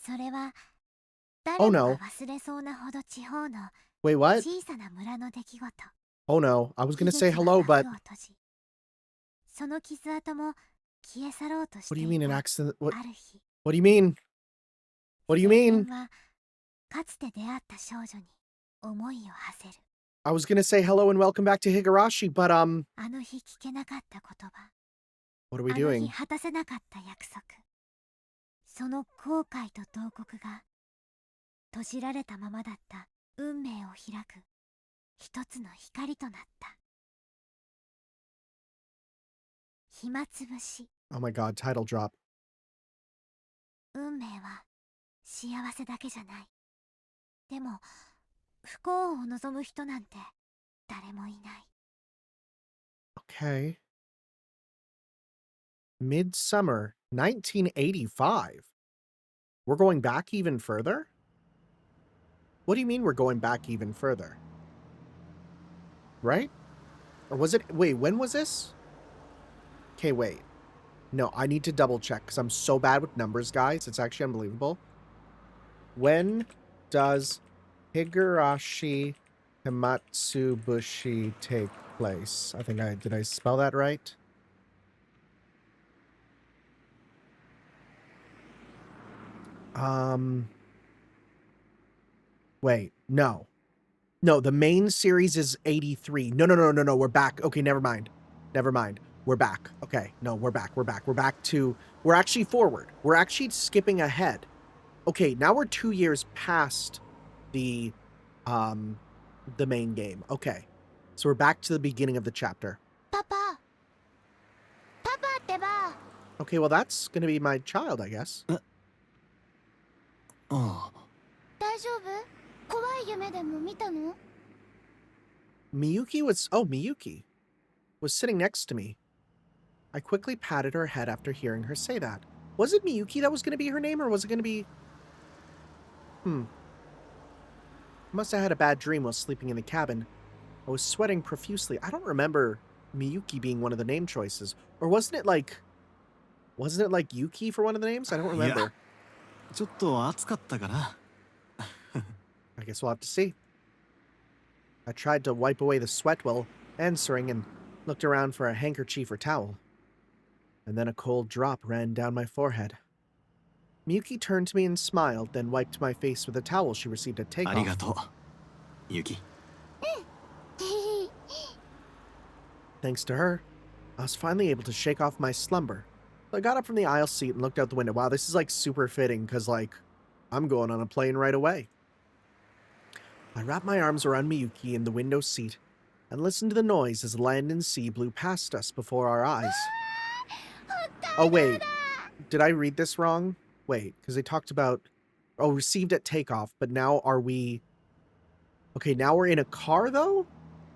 それは Oh 誰も no. が忘れそうなほど地方の Wait, what? 小さな村の出来事。 Oh no. I was 悲 gonna say 劇は hello, but 幕を閉じ、その傷跡も消え去ろうとし what て do い you mean an た accident? What ある日、 do you mean? What do you 青 mean? 年はかつて出会った少女に思いを馳せる。 I was gonna say hello and welcome back to Higurashi, but あの日聞けなかった言葉、 what are we あの日 doing? 果たせなかった約束、その後悔と慟哭が閉じられたままだった運命を開く一つの光となった。暇つぶし。 Oh my god, title drop. 運命は幸せだけじゃない。でも不幸を望む人なんて誰もいない。 Okay. Midsummer 1985. We're going back even further? What do you mean we're going back even further? Right? Or was it... Wait, when was this? Okay, wait. No, I need to double check because I'm so bad with numbers, guys. It's actually unbelievable. When does Higurashi Himatsubushi take place? I think did I spell that right? Wait, no. No, the main series is 83. No, we're back. Okay, never mind. We're back. Okay, no, we're back. We're back to... We're actually forward. We're actually skipping ahead. Okay, now we're 2 years past the main game. Okay. So we're back to the beginning of the chapter. パパ、パパってば。 Okay, well that's gonna be my child, I guess. 大丈夫？怖い夢でも見たの？ Miyuki was sitting next to me. I quickly patted her head after hearing her say that. Was it Miyuki that was gonna be her name, or was it gonna be... Must have had a bad dream while sleeping in the cabin. I was sweating profusely. I don't remember Miyuki being one of the name choices. Or wasn't it like Yuki for one of the names? I don't remember. ちょっと暑かったかな。 I guess we'll have to see. I tried to wipe away the sweat while answering and looked around for a handkerchief or towel. And then a cold drop ran down my forehead. Miyuki turned to me and smiled, then wiped my face with a towel she received at takeoff. ありがとう、ユキ。Thanks to her, I was finally able to shake off my slumber. I got up from the aisle seat and looked out the window. Wow, this is like super fitting because like I'm going on a plane right away. I wrapped my arms around Miyuki in the window seat and listened to the noise as land and sea blew past us before our eyes. Oh wait, did I read this wrong? Wait, because they talked about, oh, received at takeoff, but now are we... Okay, now we're in a car though?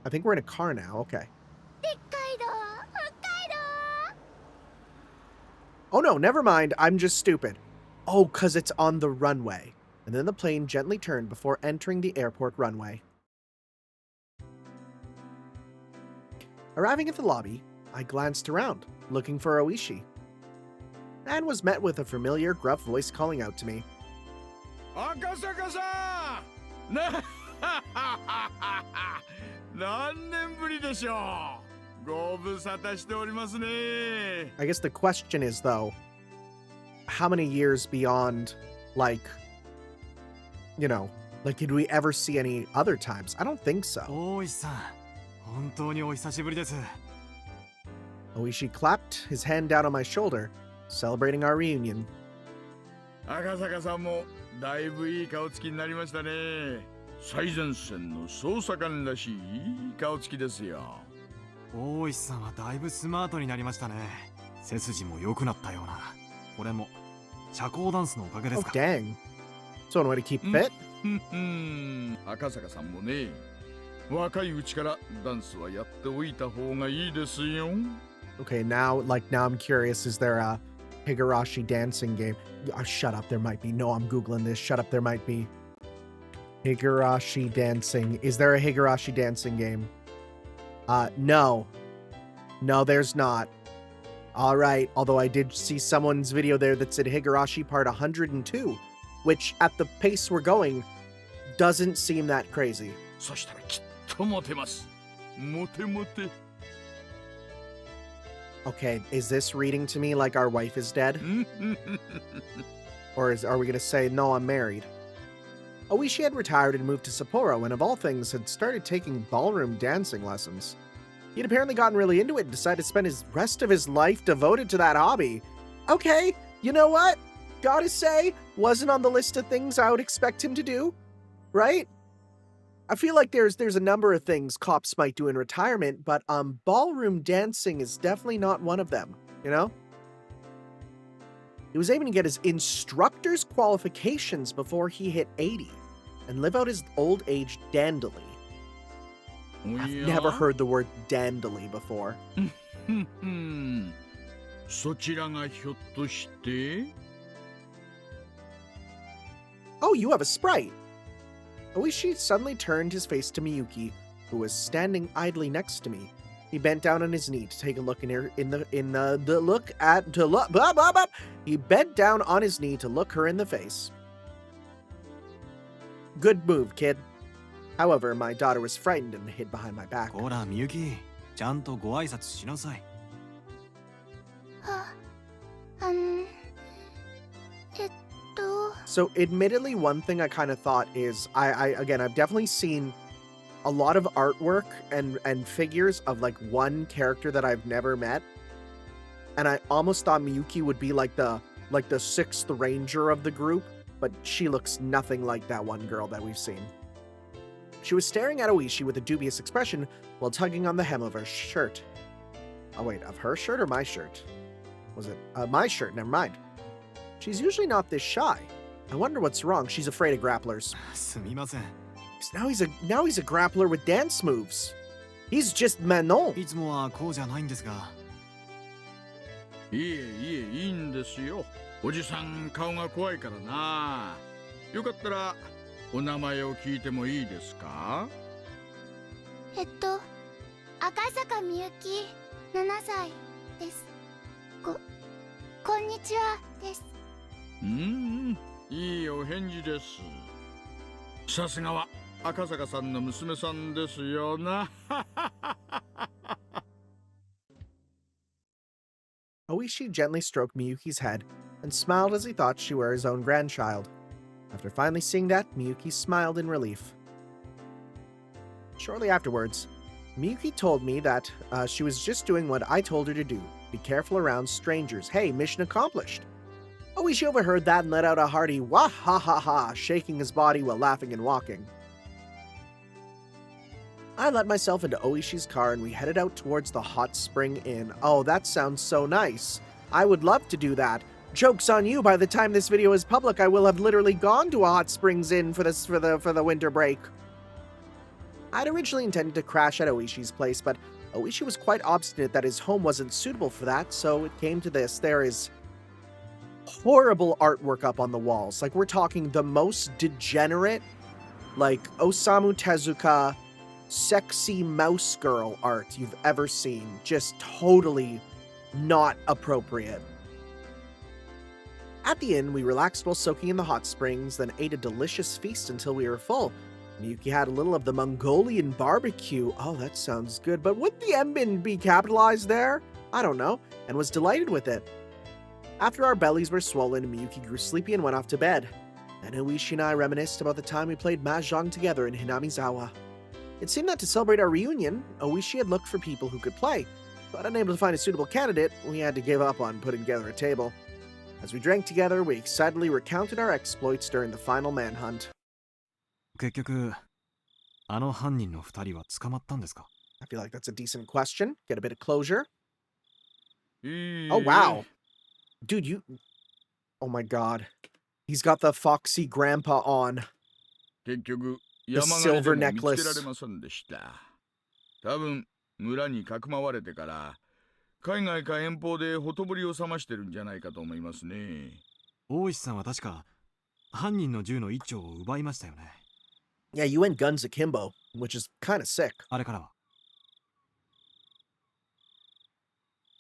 I think we're in a car now, okay. Oh no, never mind, I'm just stupid. Oh, because it's on the runway. And then the plane gently turned before entering the airport runway. Arriving at the lobby, I glanced around, looking for Ooishi, and was met with a familiar gruff voice calling out to me. Akasaka-san! 何年ぶりでしょう。ご無沙汰しておりますね。 I guess the question is, though, how many years beyond, like, you know, like, did we ever see any other times? I don't think so. 大石さん、本当にお久しぶりです。 Ooishi clapped his hand down on my shoulder, celebrating our reunion. 赤坂さんもだいぶいい顔つきになりましたね。最前線の捜査官らしいいい顔つきですよ。大石さんはだいぶスマートになりましたね。背筋も良くなったような。これも社交ダンスのおかげで Oh, すか。 dang. So, one way to keep fit? 赤坂さんもね、若いうちからダンスはやっておいた方がいいですよ。 Okay, now I'm curious, is there a Higurashi dancing game? Oh, shut up, there might be. No, I'm Googling this. Shut up, there might be. Higurashi dancing. Is there a Higurashi dancing game? No. No, there's not. Alright, although I did see someone's video there that said Higurashi part 102. which at the pace we're going doesn't seem that crazy. そしたらきっとモテます。モテモテ。 Okay, is this reading to me like our wife is dead? Or are we gonna say, no, I'm married? Ooishi had retired and moved to Sapporo, and of all things, had started taking ballroom dancing lessons. He'd apparently gotten really into it and decided to spend his rest of his life devoted to that hobby. Okay, you know what? Gotta say, wasn't on the list of things I would expect him to do, right? I feel like there's a number of things cops might do in retirement, but ballroom dancing is definitely not one of them, you know? He was aiming to get his instructor's qualifications before he hit 80 and live out his old age dandily. I've never heard the word dandily before. そちらがひょっとして Oh, you have a sprite. Ooishi suddenly turned his face to Miyuki, who was standing idly next to me. He bent down on his knee to take a look He bent down on his knee to look her in the face. Good move, kid. However, my daughter was frightened and hid behind my back. ほらみゆき、ちゃんとご挨拶しなさい。So, admittedly, one thing I kind of thought is, I've definitely seen a lot of artwork and figures of like one character that I've never met, and I almost thought Miyuki would be like the sixth ranger of the group, but she looks nothing like that one girl that we've seen. She was staring at Ooishi with a dubious expression while tugging on the hem of her shirt. Oh wait, of her shirt or my shirt? Was it my shirt? Never mind. She's usually not this shy. I wonder what's wrong. She's afraid of grapplers. すみません。 Now he's a grappler with dance moves. He's just Manon. いつもはこうじゃないんですが。いいんですよ。おじさん顔が怖いからな。よかったらお名前を聞いてもいいですか？赤坂みゆき、7歳です。こんにちはです。いいお返事です。さすがは赤坂さんの娘さんですよな。Ooishi gently stroked Miyuki's head and smiled as he thought she were his own grandchild. After finally seeing that, Miyuki smiled in relief. Shortly afterwards, Miyuki told me that she was just doing what I told her to do. Be careful around strangers. Hey, mission accomplished. Ooishi overheard that and let out a hearty wah ha ha ha, shaking his body while laughing and walking. I let myself into Oishi's car and we headed out towards the Hot Spring Inn. Oh, that sounds so nice. I would love to do that. Joke's on you, by the time this video is public, I will have literally gone to a Hot Springs Inn for the winter break. I'd originally intended to crash at Oishi's place, but Ooishi was quite obstinate that his home wasn't suitable for that, so it came to this. There is horrible artwork up on the walls. Like, we're talking the most degenerate, like, Osamu Tezuka, sexy mouse girl art you've ever seen. Just totally not appropriate. At the inn, we relaxed while soaking in the hot springs, then ate a delicious feast until we were full. Miyuki had a little of the Mongolian barbecue. Oh, that sounds good. But would the M be capitalized there? I don't know. And was delighted with it. After our bellies were swollen, Miyuki grew sleepy and went off to bed. Then Ooishi and I reminisced about the time we played Mahjong together in Hinamizawa. It seemed that to celebrate our reunion, Ooishi had looked for people who could play, but unable to find a suitable candidate, we had to give up on putting together a table. As we drank together, we excitedly recounted our exploits during the final manhunt. 結局、あの犯人の二人は捕まったんですか？ I feel like that's a decent question. Get a bit of closure. いい Oh, wow. Dude, you... Oh my god. He's got the foxy grandpa on. 結局 The 山狩りで silver も見つけら necklace. れませんでした。多分村にかくまわれてから海外か遠方でほとぼりを冷ましてるんじゃないかと思いますね。大石さんは確か犯人の銃の一丁を奪いましたよね。Yeah, you went guns akimbo, which is kind of sick. あれからは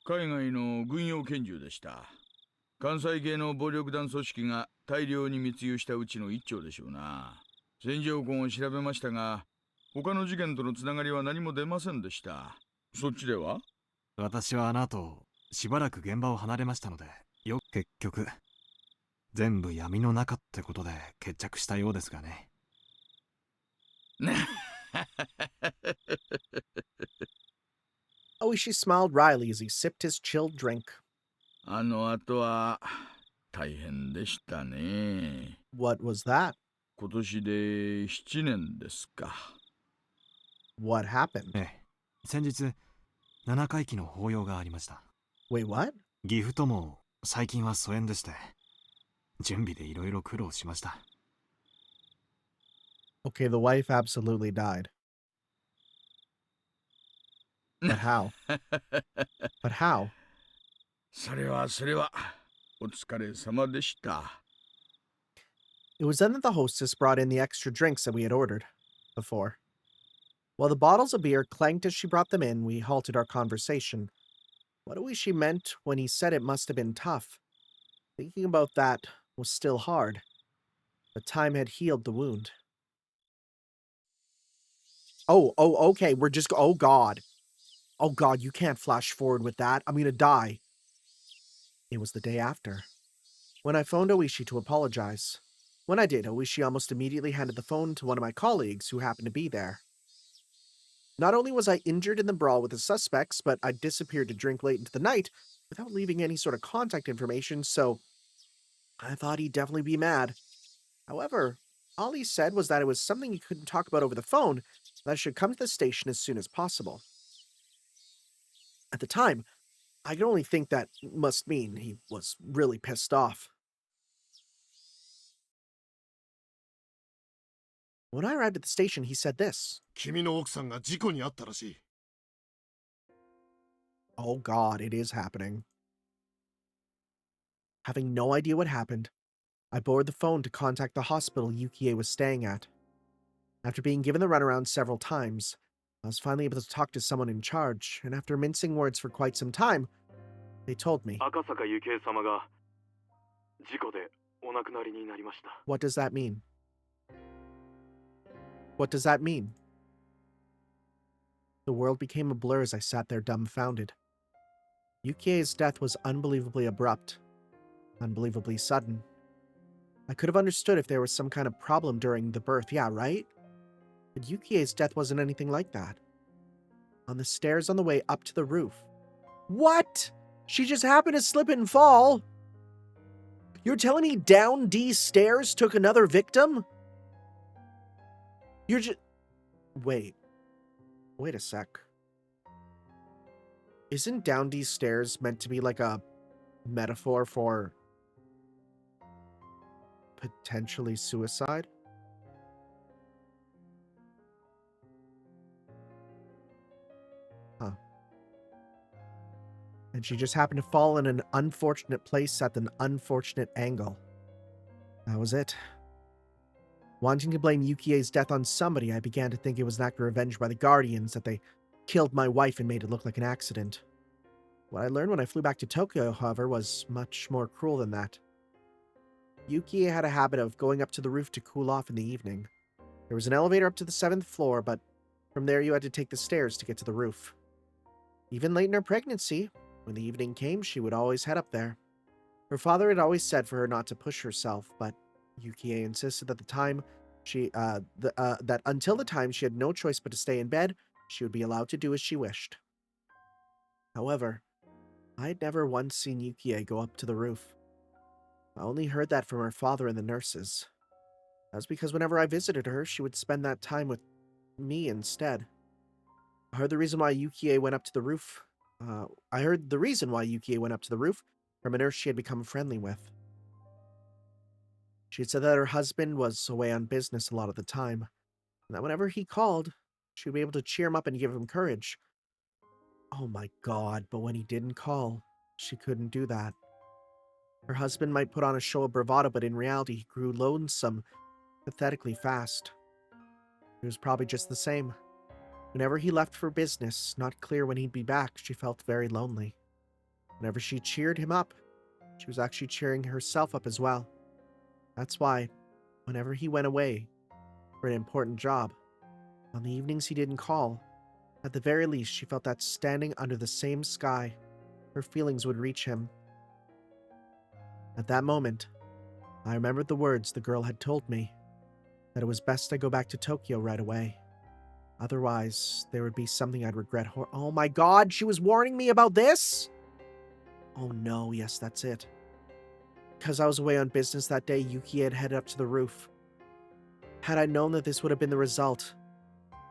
海外の軍用拳銃でした。関西系の暴力団組織が大量に密輸したうちの一丁でしょうな。戦場痕を調べましたが、他の事件とのつながりは何も出ませんでした。そっちでは？私はあの後しばらく現場を離れましたので、結局全部闇の中ってことで決着したようですがね。Oishi smiled wryly as he sipped his chilled drink. あの後は大変でしたね。What was that? 今年で7年ですか。What happened? ええ、先日七回忌の法要がありました。 Wait, what? 義父とも最近は疎遠でして、準備でいろいろ苦労しました。 Okay, the wife absolutely died. But how? But how? それはお疲れ様でした。It was then that the hostess brought in the extra drinks that we had ordered before. While the bottles of beer clanked as she brought them in, we halted our conversation. What Ooishi meant when he said it must have been tough. Thinking about that was still hard, but time had healed the wound. Oh, okay, we're just... Oh, God. Oh, God, you can't flash forward with that. I'm gonna die. It was the day after, when I phoned Ooishi to apologize. When I did, Ooishi almost immediately handed the phone to one of my colleagues who happened to be there. Not only was I injured in the brawl with the suspects, but I disappeared to drink late into the night without leaving any sort of contact information, so I thought he'd definitely be mad. However, all he said was that it was something he couldn't talk about over the phone, that I should come to the station as soon as possible. At the time, I could only think that must mean he was really pissed off. When I arrived at the station, he said this. 君の奥さんが事故に遭ったらしい。 Oh God, it is happening. Having no idea what happened, I borrowed the phone to contact the hospital Yukie was staying at. After being given the runaround several times, I was finally able to talk to someone in charge, and after mincing words for quite some time, they told me. What does that mean? What does that mean? The world became a blur as I sat there dumbfounded. Yukie's death was unbelievably abrupt, unbelievably sudden. I could have understood if there was some kind of problem during the birth, yeah, right? But Yukie's death wasn't anything like that. On the stairs on the way up to the roof. What? She just happened to slip and fall? You're telling me down these stairs took another victim? You're just... Wait a sec. Isn't down these stairs meant to be like a metaphor for potentially suicide? Huh. And she just happened to fall in an unfortunate place at an unfortunate angle. That was it. Wanting to blame Yukie's death on somebody, I began to think it was an act of revenge by the Guardians that they killed my wife and made it look like an accident. What I learned when I flew back to Tokyo, however, was much more cruel than that. Yukie had a habit of going up to the roof to cool off in the evening. There was an elevator up to the 7th floor, but from there you had to take the stairs to get to the roof. Even late in her pregnancy, when the evening came, she would always head up there. Her father had always said for her not to push herself, but Yukie insisted that that until the time she had no choice but to stay in bed, she would be allowed to do as she wished. However, I had never once seen Yukie go up to the roof. I only heard that from her father and the nurses. That was because whenever I visited her, she would spend that time with me instead. I heard the reason why Yukie went up to the roof. I heard the reason why Yukie went up to the roof from a nurse she had become friendly with. She had said that her husband was away on business a lot of the time, and that whenever he called, she would be able to cheer him up and give him courage. Oh my God, but when he didn't call, she couldn't do that. Her husband might put on a show of bravado, but in reality, he grew lonesome pathetically fast. It was probably just the same. Whenever he left for business, not clear when he'd be back, she felt very lonely. Whenever she cheered him up, She was actually cheering herself up as well. That's why, whenever he went away for an important job, on the evenings he didn't call, at the very least she felt that standing under the same sky, her feelings would reach him. At that moment, I remembered the words the girl had told me, that it was best I go back to Tokyo right away. Otherwise, there would be something I'd regret. Oh my god, she was warning me about this? Oh no, yes, that's it. Because I was away on business that day, Yuki had headed up to the roof. Had I known that this would have been the result,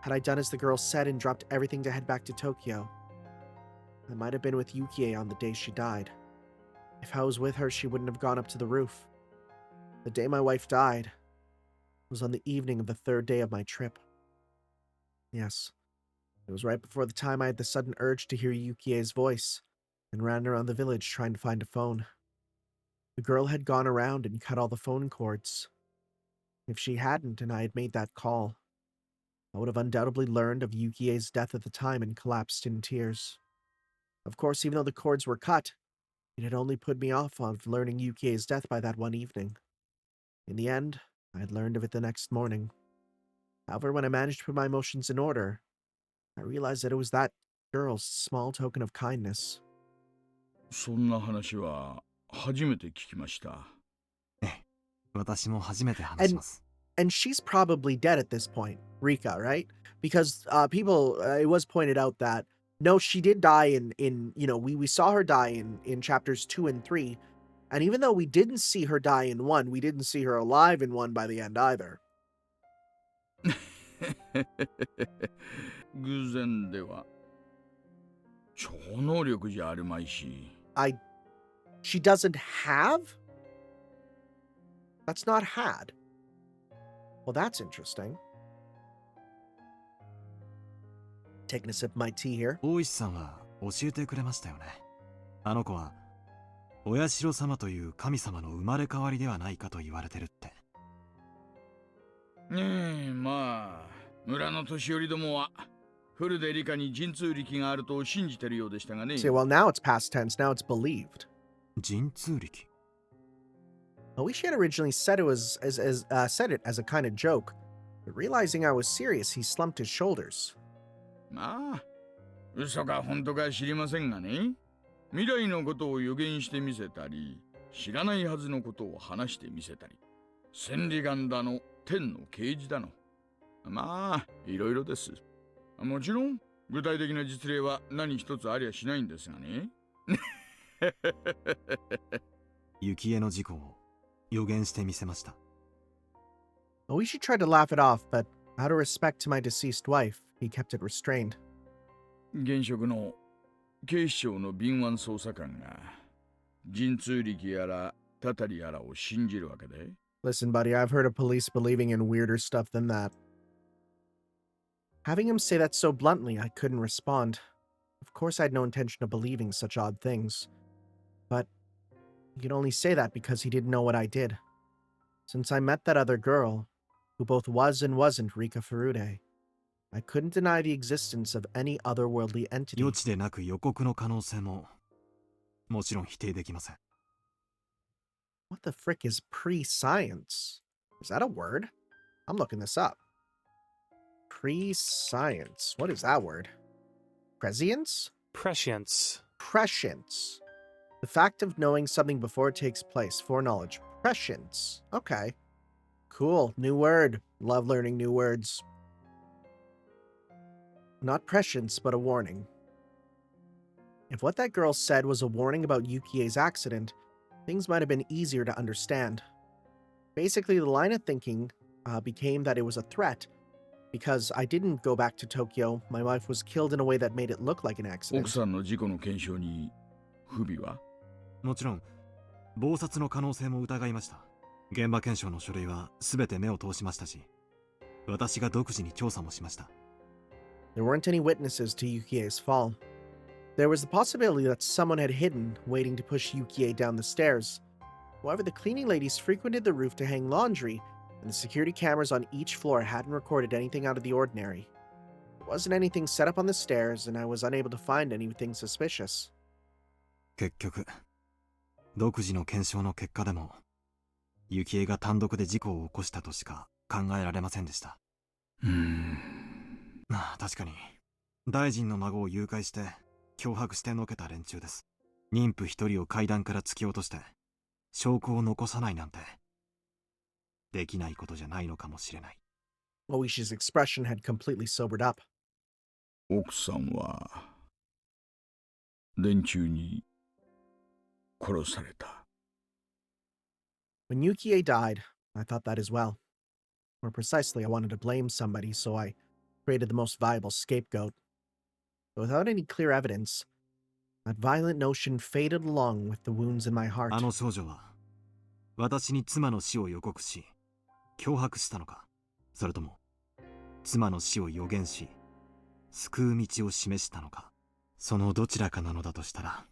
had I done as the girl said and dropped everything to head back to Tokyo, I might have been with Yukie on the day she died. If I was with her, she wouldn't have gone up to the roof. The day my wife died was on the evening of the third day of my trip. Yes, it was right before the time I had the sudden urge to hear Yukie's voice and ran around the village trying to find a phone. The girl had gone around and cut all the phone cords. If she hadn't and I had made that call, I would have undoubtedly learned of Yukie's death at the time and collapsed in tears. Of course, even though the cords were cut, it had only put me off of learning Yukie's death by that one evening. In the end, I had learned of it the next morning. However, when I managed to put my emotions in order, I realized that it was that girl's small token of kindness. そんな話は初めて聞きました。ええ、私も初めて話します。And she's probably dead at this point, Rika, right? Because it was pointed out that, no, she did die we saw her die in chapters 2 and 3. And even though we didn't see her die in 1, we didn't see her alive in 1 by the end either. 偶然では超能力じゃあるまいし。She doesn't have? That's not had. Well, that's interesting. Taking a sip of my tea here. 大石さんは教えてくれましたよね。あの子は親代様という神様の生まれ変わりではないかと言われてるって。ねえ、まあ村の年寄りどもはフルで理科に神通力があると信じてるようでしたがね。See, well, now it's past tense. Now it's believed. 神通力。Ooishi had originally said it said it as a kind of joke, but realizing I was serious, he slumped his shoulders. まあ嘘か本当か知りませんがね。未来のことを予言してみせたり、知らないはずのことを話してみせたり、千里眼だの、天の啓示だの。まあ、いろいろです。もちろん、具体的な実例は何一つありゃしないんですがね。雪絵の事故を予言してみせました。Ooishi tried to laugh it off, but out of respect to my deceased wife, he kept it restrained. 現職の警視庁の敏腕捜査官が神通力やらたたりやらを信じるわけで。Listen, buddy, I've heard of police believing in weirder stuff than that. Having him say that so bluntly, I couldn't respond. Of course, I had no intention of believing such odd things. But he could only say that because he didn't know what I did. Since I met that other girl, who both was and wasn't Rika Furude, I couldn't deny the existence of any otherworldly entity. 予知でなく予告の可能性ももちろん否定できません。What the frick is pre-science? Is that a word? I'm looking this up. Pre-science. What is that word? Prescience? Prescience. Prescience. The fact of knowing something before it takes place. Foreknowledge. Prescience. Okay. Cool. New word. Love learning new words. Not prescience, but a warning. If what that girl said was a warning about Yukie's accident, things might have been easier to understand. Basically, the line of thinking became that it was a threat, because I didn't go back to Tokyo. My wife was killed in a way that made it look like an 奥 accident. さんの事故の検証に不備は？もちろん謀殺の可能性も疑いました。現場検証の書類は全て目を通しましたし、私が独自に調査もしました。There weren't any witnesses to Yukie's fall. There was the possibility that someone had hidden, waiting to push Yukie down the stairs. However, the cleaning ladies frequented the roof to hang laundry, and the security cameras on each floor hadn't recorded anything out of the ordinary. There wasn't anything set up on the stairs, and I was unable to find anything suspicious. 結局独自の検証の結果でも、幸恵が単独で事故を起こしたとしか考えられませんでした。確かに、大臣の孫を誘拐して、脅迫してのけた連中です。妊婦一人を階段から突き落として、証拠を残さないなんて、できないことじゃないのかもしれない。Oishi's expression had completely sobered up. 奥さんは連中に殺された。When Yukie died, I thought that as well. More precisely, I wanted to blame somebody, so I created the most viable scapegoat. But without any clear evidence, that violent notion faded along with the wounds in my heart. あの少女は、私に妻の死を予告し、脅迫したのか、それとも、妻の死を予言し、救う道を示したのか、そのどちらかなのだとしたら、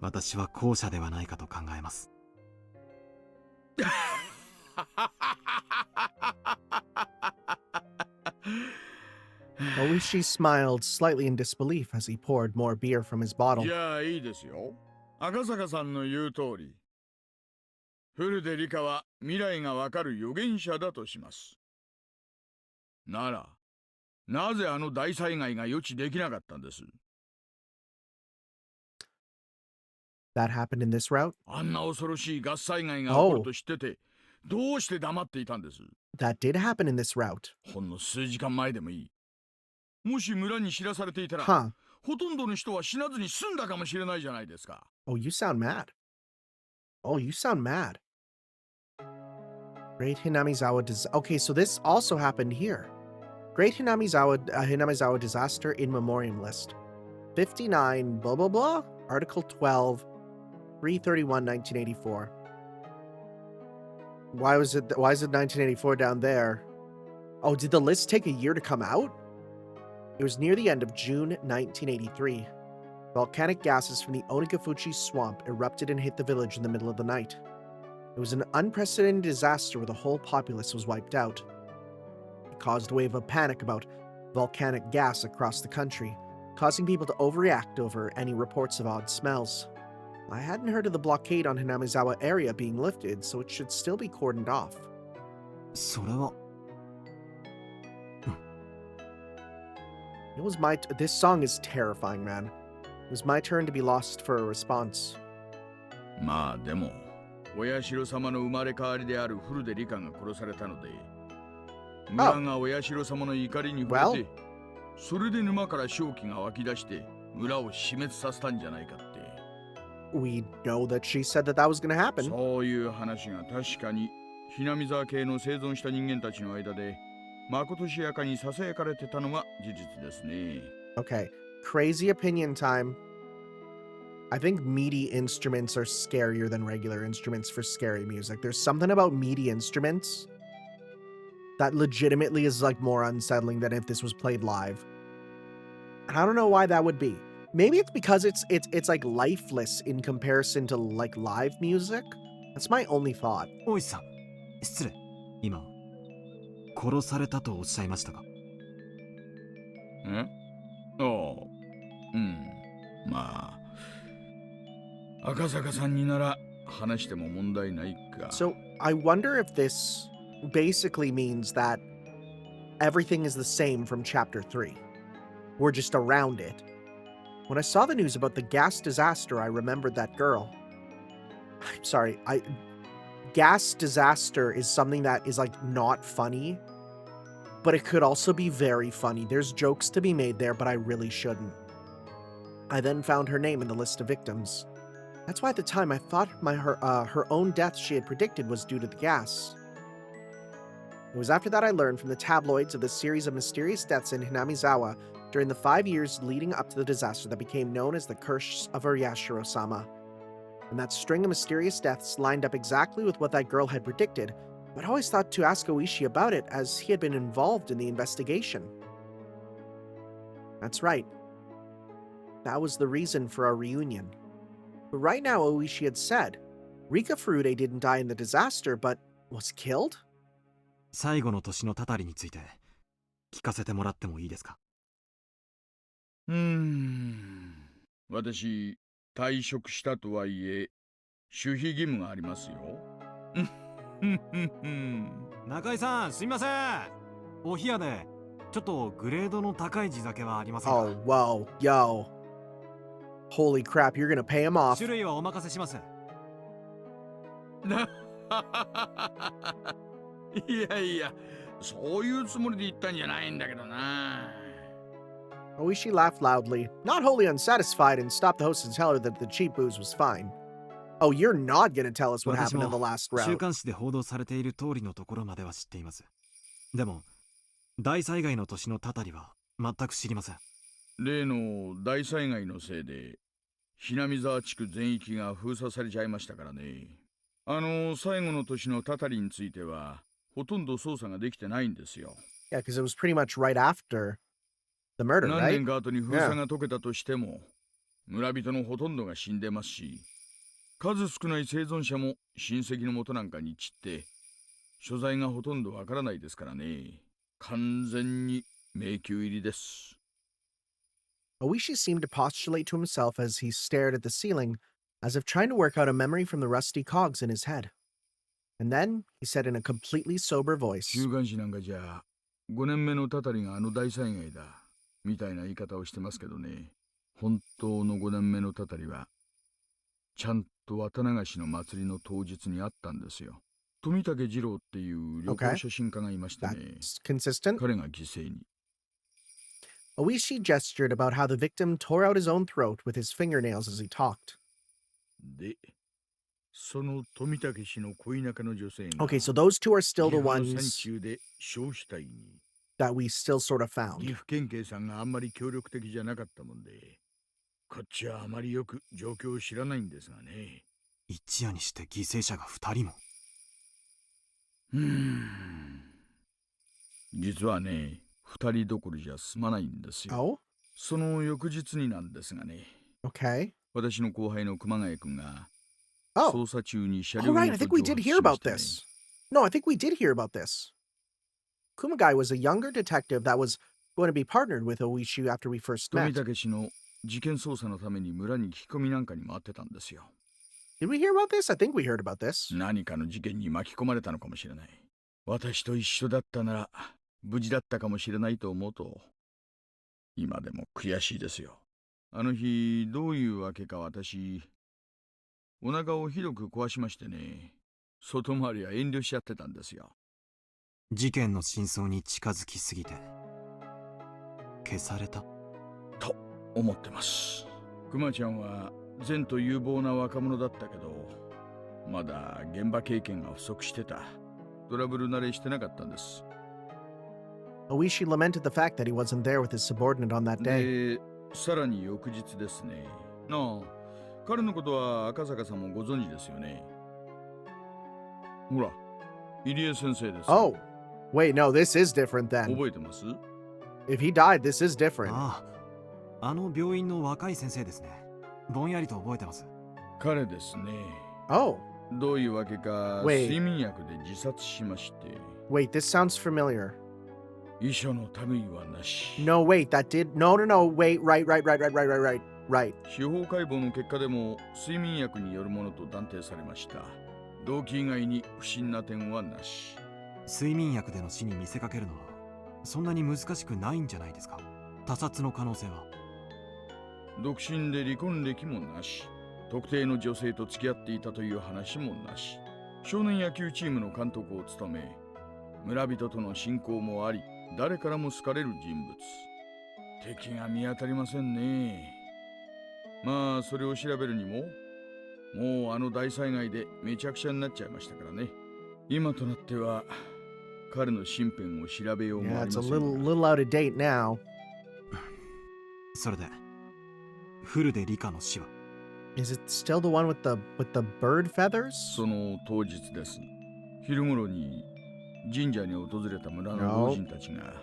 私は後者ではないかと考えます。Oishi smiled slightly in disbelief as he poured more beer from his bottle. じゃあいいですよ。赤坂さんの言う通り、古出理香は未来がわかる預言者だとします。なら、なぜあの大災害が予知できなかったんです？ That happened in this route? あんな恐ろしいガス災害が起こると知ってて、どうして黙っていたんです？ That did happen in this route. ほんの数時間前でもいい。もし村に知らされていたら、Huh. ほとんどの人は死なずに済んだかもしれないじゃないですか。Oh, you sound mad. Oh, you sound mad. Great Hinamizawa Okay, so this also happened here. Great Hinamizawa disaster in memoriam list. 59 blah blah blah. Article 12, 331, 1984. Why is it 1984 down there? Oh, did the list take a year to come out? It was near the end of June 1983. Volcanic gases from the Onikafuchi swamp erupted and hit the village in the middle of the night. It was an unprecedented disaster where the whole populace was wiped out. It caused a wave of panic about volcanic gas across the country, causing people to overreact over any reports of odd smells. I hadn't heard of the blockade on Hinamizawa area being lifted, so it should still be cordoned off. それは、This song is terrifying, man. It was my turn to be lost for a response. まあでも、親代様の生まれ変わりである古出理香が殺されたので、村が親代様の怒りに触れて、それで沼から瘴気が湧き出して村を死滅させたんじゃないかって。We know that she said that was going to happen. そういう話が確かに南沢系の生存した人間たちの間でまことしやかにささやかれてたのが事実ですね。Okay, crazy opinion time. I think meaty instruments are scarier than regular instruments for scary music. There's something about meaty instruments that legitimately is like more unsettling than if this was played live. And I don't know why that would be. Maybe it's because it's like lifeless in comparison to like live music. That's my only thought. 大石さん、失礼。今、殺されたとおっしゃいましたか？え？ああ、うん。まあ、赤坂さんになら話しても問題ないか。So I wonder if this basically means that everything is the same from chapter 3. We're just around it. When I saw the news about the gas disaster, I remembered that girl. I'm sorry, gas disaster is something that is like not funny, but it could also be very funny. There's jokes to be made there, but I really shouldn't. I then found her name in the list of victims. That's why at the time I thought her own death she had predicted was due to the gas. It was after that I learned from the tabloids of the series of mysterious deaths in Hinamizawa during the 5 years leading up to the disaster that became known as the Curse of Yashiro-sama. And that string of mysterious deaths lined up exactly with what that girl had predicted, but I always thought to ask Ooishi about it as he had been involved in the investigation. That's right. That was the reason for our reunion. But right now, Ooishi had said, Rika Furude didn't die in the disaster, but was killed? 最後の年のたたりについて聞かせてもらってもいいですか？私、退職したとはいえ守秘義務がありますよ。中井さん、すみません。お冷やでちょっとグレードの高い地酒はありませんか？ Oh, whoa, yo. Holy crap, you're gonna pay him off. 種類はお任せします。いやいや、そういうつもりで言ったんじゃないんだけどな。Oishi laughed loudly, not wholly unsatisfied, and stopped the host to tell her that the cheap booze was fine. Oh, you're not gonna tell us what 私 happened in も the last 週 route. 刊誌で報道されている通りのところまでは知っています。でも大災害の年のたたりは全く知りません。例の大災害のせいで南沢地区全域が封鎖されちゃいましたからね。最後の年のたたりについてはほとんど捜査ができてないんですよ。Yeah, because it was pretty much right after the murder, 何 right? 年か後に封鎖が解けたとしても、村人のほとんどが死んでますし、数少ない生存者も親戚の元なんかに散って所在がほとんどわからないですからね。完全に迷宮入りです。Oishi seemed to postulate to himself as he stared at the ceiling, as if trying to work out a memory from the rusty cogs in his head. And then he said in a completely sober voice, 週刊誌なんかじゃ5年目のたたりが大災害だみたいな言い方をしてますけどね。本当の5年目のたたりはちゃんと綿流しの祭りの当日にあったんですよ。富武二郎っていう旅行写真家がいましてね。That's consistent. 彼が犠牲に。Oishi gestured about how the victim tore out his own throat with his fingernails as he talked. で、その富武氏の恋仲の女性が Okay, so those two are still 岐 the 阜の山 ones 中で焼死体に。 that we still sort of 岐 found. 阜県警さんがあんまり協力的じゃなかったもんで、こっちはあまりよく状況を知らないんですがね。一夜にして犠牲者が2人も。実はね、2人どころじゃ済まないんですよ。 Oh, その翌日になんですがね、 okay. 私の後輩の熊谷君が Oh, 捜査中に車 all 両ご right. と I think we 蒸 did 発 hear しま about してね。 this. No, I think we did hear about this. Kumagai was a younger detective that was going to be partnered with Oishi after we first 富 met. 武氏の事件捜査のために村に聞き込みなんかに回ってたんですよ。 Did we hear about this? I think we heard about this. 何かの事件に巻き込まれたのかもしれない。私と一緒だったなら無事だったかもしれないと思うと今でも悔しいですよ。あの日どういうわけか私お腹をひどく壊しましてね、外回りは遠慮しちゃってたんですよ。事件の真相に近づきすぎて消されたと思ってます。熊ちゃんは善と有望な若者だったけどまだ現場経験が不足してた。トラブル慣れしてなかったんです。 Oishi lamented the fact that he wasn't there with his subordinate on that day. で、さらに翌日ですね。なあ、彼のことは赤坂さんもご存知ですよね。ほら、入江先生です。 Oh, wait, no, this is different then. 覚えてます？ If he died, this is different. ああ、あの病院の若い先生ですね。ぼんやりと覚えてます。彼ですね。 Oh, どういうわけか Wait. 睡眠薬で自殺しまして、 wait, this sounds familiar. 遺書の類はなし。 No, wait, that did. No, wait, right. 司法解剖の結果でも睡眠薬によるものと断定されました。動機以外に不審な点はなし。睡眠薬での死に見せかけるのはそんなに難しくないんじゃないですか。他殺の可能性は。独身で離婚歴もなし、特定の女性と付き合っていたという話もなし、少年野球チームの監督を務め、村人との親交もあり、誰からも好かれる人物。敵が見当たりませんね。まあそれを調べるにももうあの大災害でめちゃくちゃになっちゃいましたからね。今となっては彼の身辺を調べようも Yeah, あり it's ま a せん little が。 out of date now. それで古出理香の死は？ Is it still the one with the bird feathers? その当日です。昼頃に神社に訪れた村の老人たちが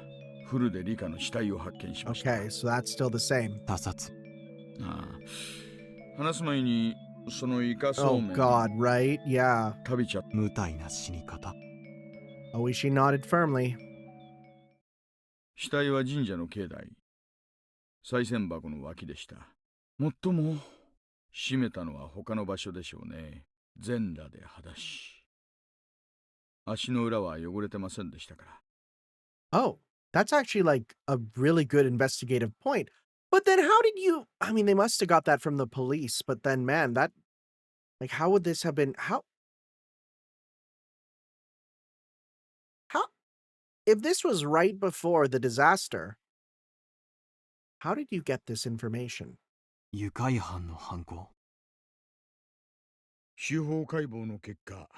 古出理香の死体を発見しました。 Okay, so that's still the same. 他殺。ああ、話す前にそのイカそう Oh めん God, right? Yeah. 食べちゃっ無体な死に方。 Oishi nodded firmly. 死体は神社の境内賽銭箱の脇でした。もっとも閉めたのは他の場所でしょうね。全裸で裸足。足の裏は汚れてませんでしたから。Oh, that's actually like a really good investigative point. But then how did you I mean they must have got that from the police, but then man, that like how would this have been how if this was right before the disaster, how did you get this information? 愉快犯の犯行。司法解剖の結果、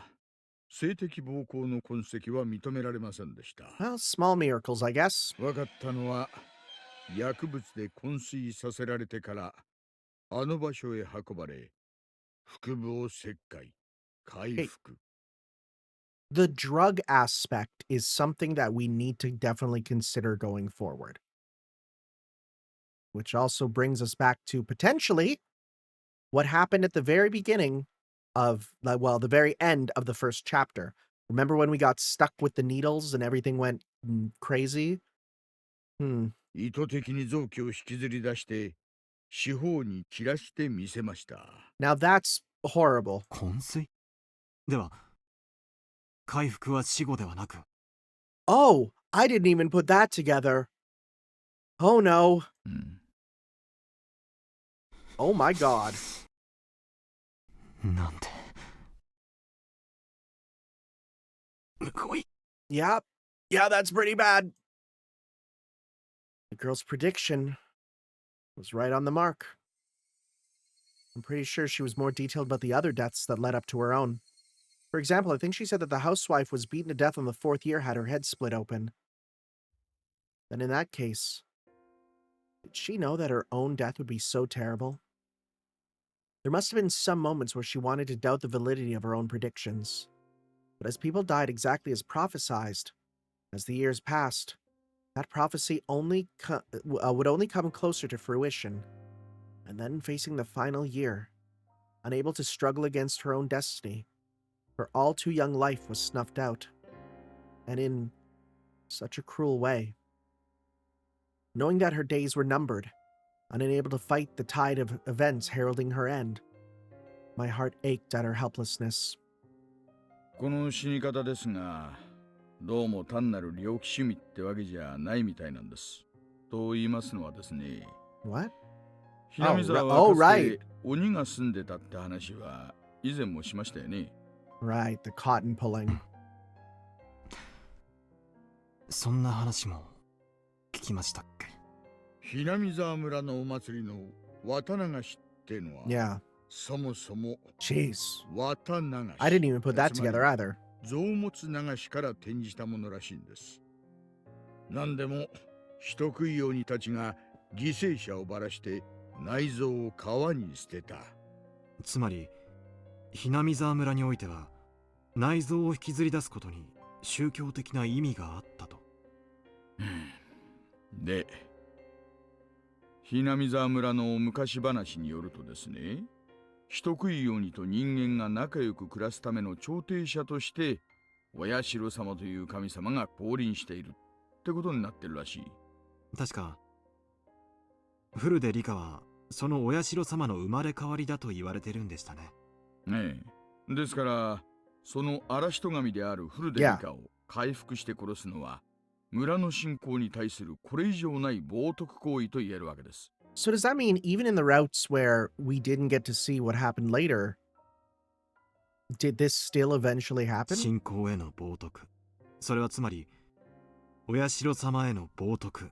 性的暴行の痕跡は認められませんでした。Well, small miracles, I guess. 分かったのは、薬物で昏睡させられてからあの場所へ運ばれ、腹部を切開、回 Hey, 復。the drug aspect is something that we need to definitely consider going forward. Which also brings us back to potentially what happened at the very beginning of, well, the very end of the first chapter. Remember when we got stuck with the needles and everything went crazy? 意図的に臓器を引きずり出して、四方に切らしてみせました。Now that's horrible. 昏睡では、回復は死後ではなく。Oh, I didn't even put that together. Oh no. Oh my god. なんて。むごい。 Yeah, that's pretty bad. The girl's prediction was right on the mark. I'm pretty sure she was more detailed about the other deaths that led up to her own. For example, I think she said that the housewife was beaten to death on the 4th year, had her head split open. Then in that case, did she know that her own death would be so terrible? There must have been some moments where she wanted to doubt the validity of her own predictions. But as people died exactly as prophesized, as the years passed, that prophecy would only come closer to fruition. And then facing the final year, unable to struggle against her own destiny, her all too young life was snuffed out. And in such a cruel way. Knowing that her days were numbered, unable to fight the tide of events heralding her end, my heart ached at her helplessness. この死に方ですが、どうも単なる猟奇趣味ってわけじゃないみたいなんです。と言いますのはですね、What? Hinamizawaはかつて鬼が住んでたって話は以前もしましたよね。Right, the cotton pulling. そんな話も聞きましたっけ。Hinamizawa村のお祭りの綿流しってのは、Yeah. そもそも Jeez. 綿流し。 I didn't even put that together either. 臓物流しから転じたものらしいんです。何でも人食い鬼たちが犠牲者をばらして内臓を川に捨てた。つまり、Hinamizawa村においては内臓を引きずり出すことに宗教的な意味があったと。で、Hinamizawa村の昔話によるとですね、人食い鬼と人間が仲良く暮らすための調停者としてお社様という神様が降臨しているってことになってるらしい。確か古出理香はそのお社様の生まれ変わりだと言われてるんでしたね。ねえ、ですからその荒人神である古出理香を回復して殺すのは村の信仰に対するこれ以上ない冒涜行為と言えるわけです。So does that mean even in the routes where we didn't get to see what happened later, did this still eventually happen? 信仰への冒涜。それはつまりお社様への冒涜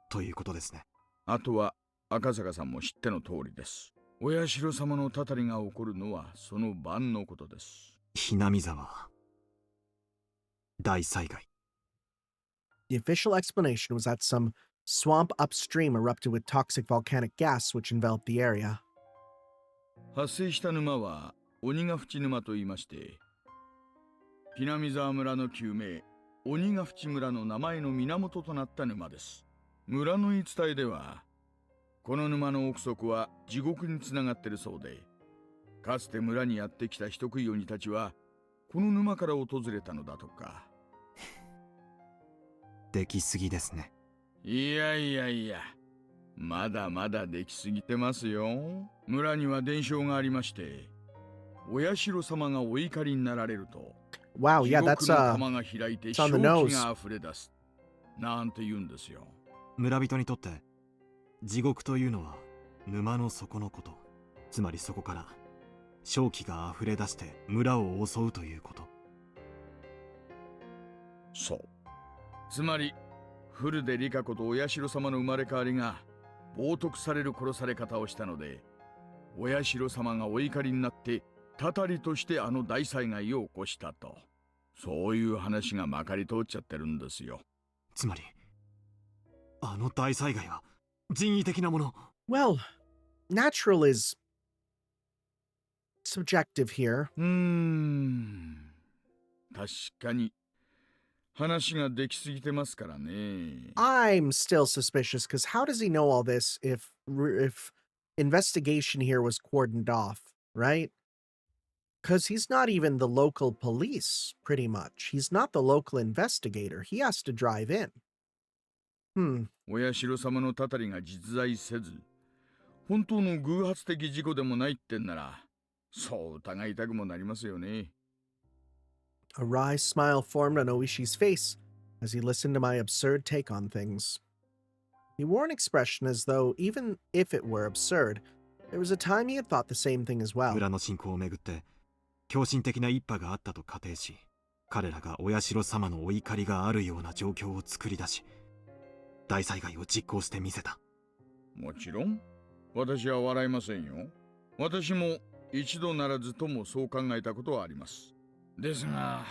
ということですね。あとは赤坂さんも知っての通りです。お社様のたたりが起こるのはその晩のことです。Hinamizawa大災害。The official explanation was that some swamp upstream erupted with toxic volcanic gas which enveloped the area. 発生した沼は鬼ヶ淵沼と言いまして、Hinamizawa村の旧名鬼ヶ淵村の名前の源となった沼です。村の言い伝えでは、この沼の奥底は地獄につながってるそうで、かつて村にやってきた人食い鬼たちはこの沼から訪れたのだとか。できすぎですね。いやいやいや、まだまだできすぎてますよ。村には伝承がありまして、お社様がお怒りになられると、 Wow, 地 yeah, 獄 that's の玉が開いて it's on the 正 nose. 気が溢れ出すなんて言うんですよ。村人にとって地獄というのは沼の底のこと。つまりそこから正気が溢れ出して村を襲うということ。そう。つまり古出リカ子とお社様の生まれ変わりが冒涜される殺され方をしたので、お社様がお怒りになってたたりとしてあの大災害を起こしたと、そういう話がまかり通っちゃってるんですよ。つまりあの大災害は人為的なもの。 Well, natural is subjective here. 確かに話ができすぎてますからね。I'm still suspicious because how does he know all this if investigation here was cordoned off, right? Because he's not even the local police, pretty much. He's not the local investigator. He has to drive in. Hmm. お社様のたたりが実在せず、本当の偶発的事故でもないってんなら、そう疑いたくもなりますよね。A wry smile formed on Oishi's face as he listened to my absurd take on things. He wore an expression as though, even if it were absurd, there was a time he had thought the same thing as well. 村の侵攻をめぐって狂信的な一派があったと仮定し、彼らがお社様のお怒りがあるような状況を作り出し、大災害を実行してみせた。もちろん私は笑いませんよ。私も一度ならずともそう考えたことはあります。ですが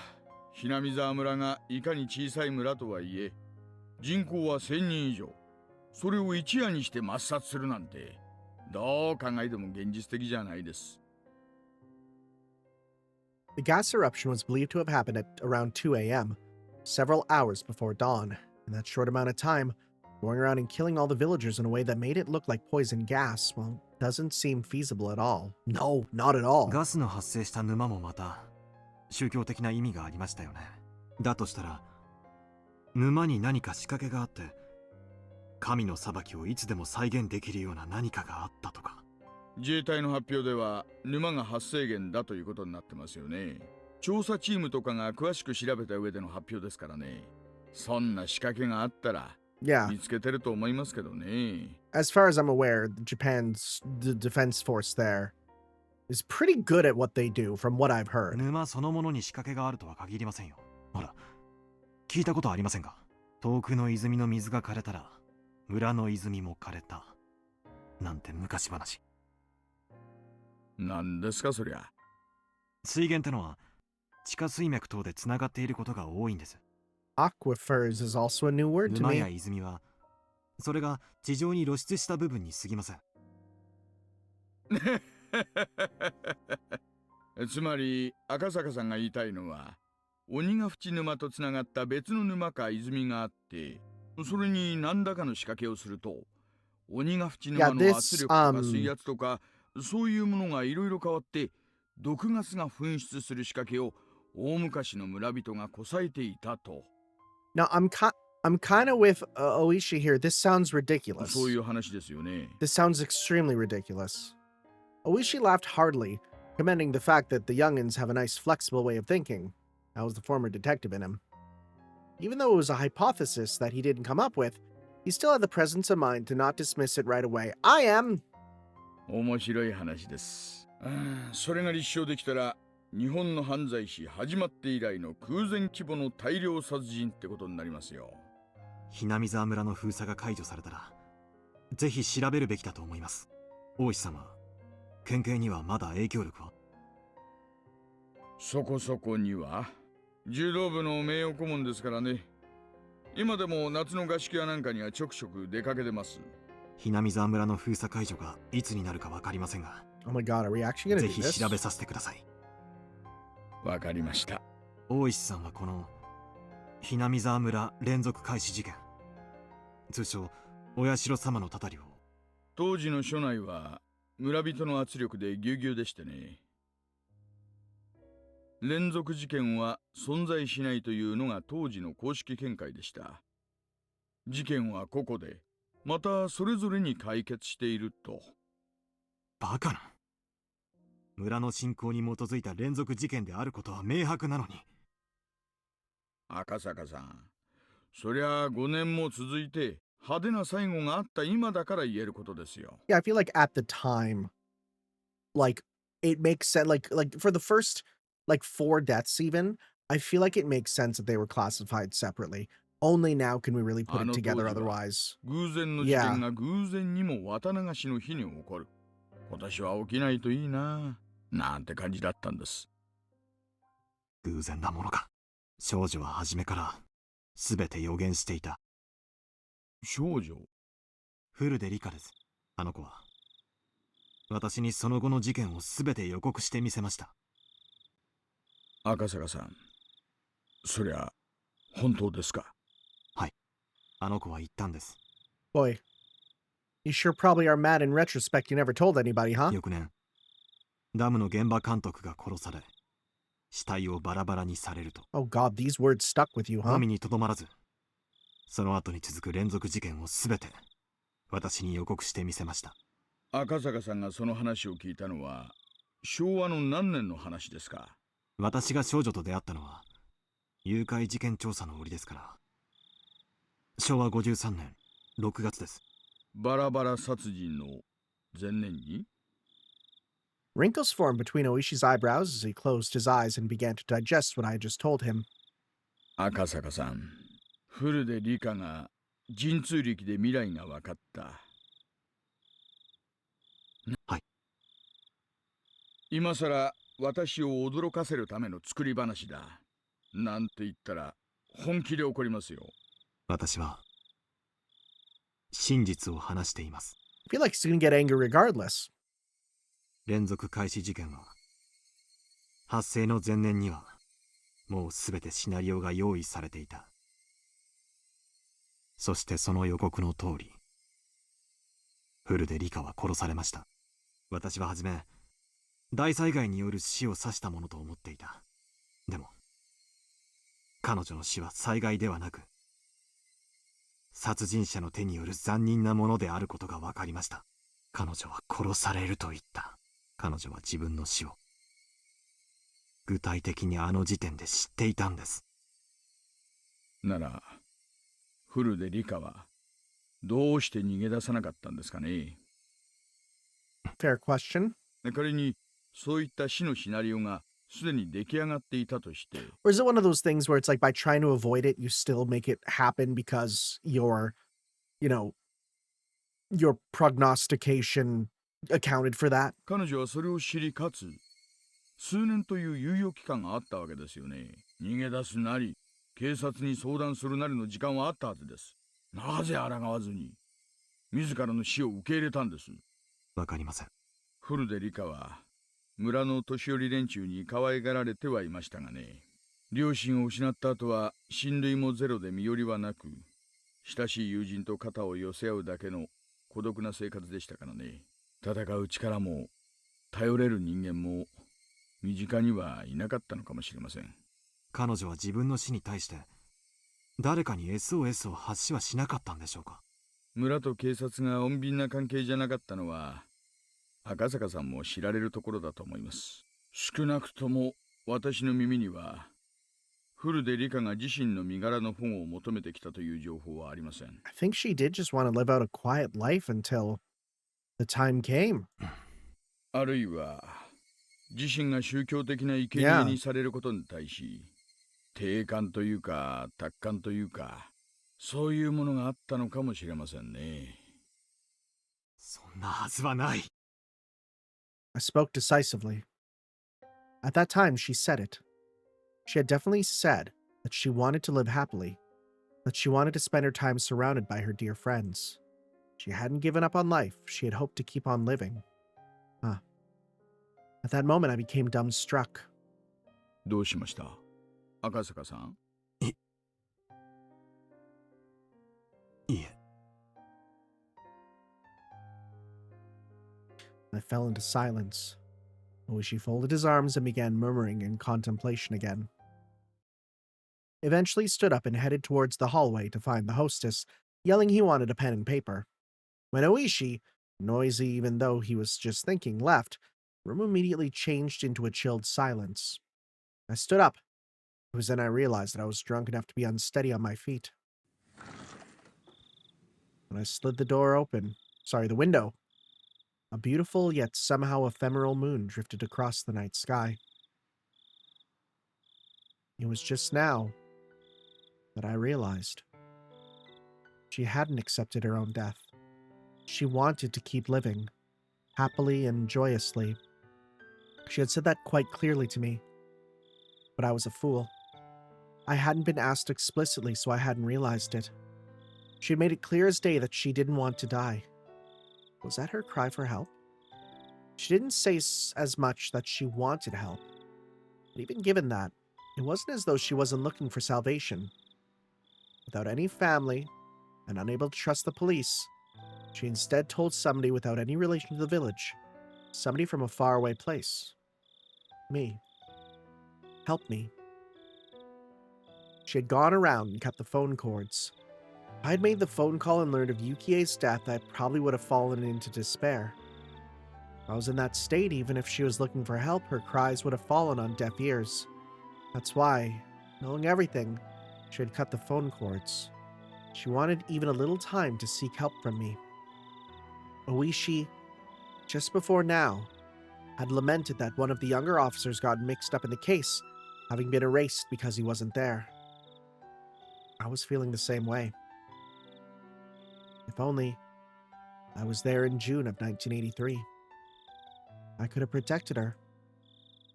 Hinamizawa村がいかに小さい村とはいえ、人口は1000人以上、それを一夜にして抹殺するなんて、どう考えても現実的じゃないです。The gas eruption was believed to have happened at around 2 a.m., several hours before dawn. In that short amount of time, going around and killing all the villagers in a way that made it look like poison gas, well, doesn't seem feasible at all. No, not at all. ガスの発生した沼もまた宗教的な意味がありましたよね。だとしたら沼に何か仕掛けがあって、神の裁きをいつでも再現できるような何かがあったとか。自衛隊の発表では沼が発生源だということになってますよね。調査チームとかが詳しく調べた上での発表ですからね。そんな仕掛けがあったら Yeah, 見つけてると思いますけどね。as far as I'm aware, Japan's defense force there is pretty good at what they do, from what I've heard. 沼そのものに仕掛けがあるとは限りませんよ。ほら、聞いたことありませんか？遠くの泉の水が枯れたら村の泉も枯れたなんて昔話。何ですかそりゃ。水源ってのは地下水脈等でつながっていることが多いんです。 Aquifers is also a new word to 沼や me. 泉はそれが地上に露出した部分に過ぎません。つまり赤坂さんが言いたいのは、鬼ヶ淵沼とつながった別の沼か泉があって、それに何らかの仕掛けをすると、鬼ヶ淵沼 Yeah, の this 圧力とか水圧とか、そういうものがいろいろ変わって毒ガスが噴出する仕掛けを大昔の村人がこさえていたと。 Now I'm kind of with Oishi here. This sounds ridiculous. そういう話ですよね。 This sounds extremely ridiculous. Oishi laughed heartily, commending the fact that the youngins have a nice flexible way of thinking. That was the former detective in him. Even though it was a hypothesis that he didn't come up with, he still had the presence of mind to not dismiss it right away. I am. 面白い話です。それが立証できたら、日本の犯罪史始まって以来の空前規模の大量殺人ってことになりますよ。Hinamizawa村の封鎖が解除されたらぜひ調べるべきだと思います。大石様、県警にはまだ影響力は？そこそこには。柔道部の名誉顧問ですからね。今でも夏の合宿やなんかにはちょくちょく出かけてます。Hinamizawa村の封鎖解除がいつになるかわかりませんが、 Oh my god, are we actually gonna ぜ do ひ this? 調べさせてください。わかりました。大石さんはこのHinamizawa村連続開始事件、通称お社様のたたりを。当時の署内は村人の圧力でぎゅうぎゅうでしてね。連続事件は存在しないというのが当時の公式見解でした。事件は個々で、またそれぞれに解決していると。バカな。村の信仰に基づいた連続事件であることは明白なのに。赤坂さん、そりゃ5年も続いて派手な最後があった今だから言えることですよ。Yeah, I feel like at the time, like it makes sense. Like for the first like 4 deaths, even I feel like it makes sense that they were classified separately. Only now can we really put あ it の当 together. 時は Otherwise, 偶然の事 yeah. 件が偶然にも綿流しの日に起こる。今年は起きないといいな、なんて感じだったんです。偶然なものか。少女は初めから全て予言していた。少女？フルで理科です。あの子は私にその後の事件を全て予告してみせました。赤坂さん、そりゃ本当ですか？はい。あの子は言ったんです。Boy, you sure probably are mad in retrospect you never told anybody, huh? 翌年、ダムの現場監督が殺され、死体をバラバラにされると。Oh God, these words stuck with you, の huh? みにとどまらず、その後に続く連続事件を全て私に予告してみせました。赤坂さんがその話を聞いたのは昭和の何年の話ですか？私が少女と出会ったのは誘拐事件調査の折ですから、昭和53年6月です。バラバラ殺人の前年に？ Wrinkles formed between Oishi's eyebrows as he closed his eyes and began to digest what I had just told him. 赤坂さん、フルで理科が神通力で未来が分かった。はい。今さら私を驚かせるための作り話だ。なんて言ったら本気で怒りますよ。私は真実を話しています。I feel like he's gonna get angry regardless. 連続開始事件は発生の前年にはもうすべてシナリオが用意されていた。そしてその予告の通り、フルでリカは殺されました。私ははじめ大災害による死を指したものと思っていた。でも彼女の死は災害ではなく殺人者の手による残忍なものであることが分かりました。彼女は殺されると言った。彼女は自分の死を具体的にあの時点で知っていたんです。ならフルで理科はどうして逃げ出さなかったんですかね？ Fair question. 仮にそういった死のシナリオがすでに出来上がっていたとして、 Or is it one of those things where it's like by trying to avoid it, you still make it happen because you know, your prognostication accounted for that? 彼女はそれを知りかつ数年という猶予期間があったわけですよね。逃げ出すなり警察に相談するなりの時間はあったはずです。なぜ抗わずに自らの死を受け入れたんです？わかりません。フルデリカは村の年寄り連中に可愛がられてはいましたがね。両親を失った後は親類もゼロで身寄りはなく、親しい友人と肩を寄せ合うだけの孤独な生活でしたからね。戦う力も頼れる人間も身近にはいなかったのかもしれません。彼女は自分の死に対して誰かに SOS を発しはしなかったんでしょうか？村と警察が穏便な関係じゃなかったのは赤坂さんも知られるところだと思います。少なくとも私の耳にはフルでリカが自身の身柄の保護を求めてきたという情報はありません。I think she did just want to live out a quiet life until the time came. あるいは自身が宗教的な生贄にされることに対し、定感というか達観というか、そういうものがあったのかもしれませんね。そんなはずはない。I spoke decisively. At that time, she said it. She had definitely said that she wanted to live happily, that she wanted to spend her time surrounded by her dear friends. She hadn't given up on life. She had hoped to keep on living. At that moment, I became dumbstruck. どうしました、赤坂さん？いえ。I fell into silence. Ooishi folded his arms and began murmuring in contemplation again. Eventually, he stood up and headed towards the hallway to find the hostess, yelling he wanted a pen and paper. When Ooishi, noisy even though he was just thinking, left, the room immediately changed into a chilled silence. I stood up. It was then I realized that I was drunk enough to be unsteady on my feet. When I slid the window, a beautiful yet somehow ephemeral moon drifted across the night sky. It was just now that I realized she hadn't accepted her own death. She wanted to keep living, happily and joyously. She had said that quite clearly to me, but I was a fool. I hadn't been asked explicitly, so I hadn't realized it. She had made it clear as day that she didn't want to die. Was that her cry for help? She didn't say as much that she wanted help, but even given that, it wasn't as though she wasn't looking for salvation. Without any family, and unable to trust the police, she instead told somebody without any relation to the village, somebody from a faraway place. Me. Help me. She had gone around and cut the phone cords. If I had made the phone call and learned of Yukie's death, I probably would have fallen into despair. If I was in that state, even if she was looking for help, her cries would have fallen on deaf ears. That's why, knowing everything, she had cut the phone cords. She wanted even a little time to seek help from me. Ooishi, just before now, had lamented that one of the younger officers got mixed up in the case, having been erased because he wasn't there. I was feeling the same way. If only I was there in June of 1983. I could have protected her.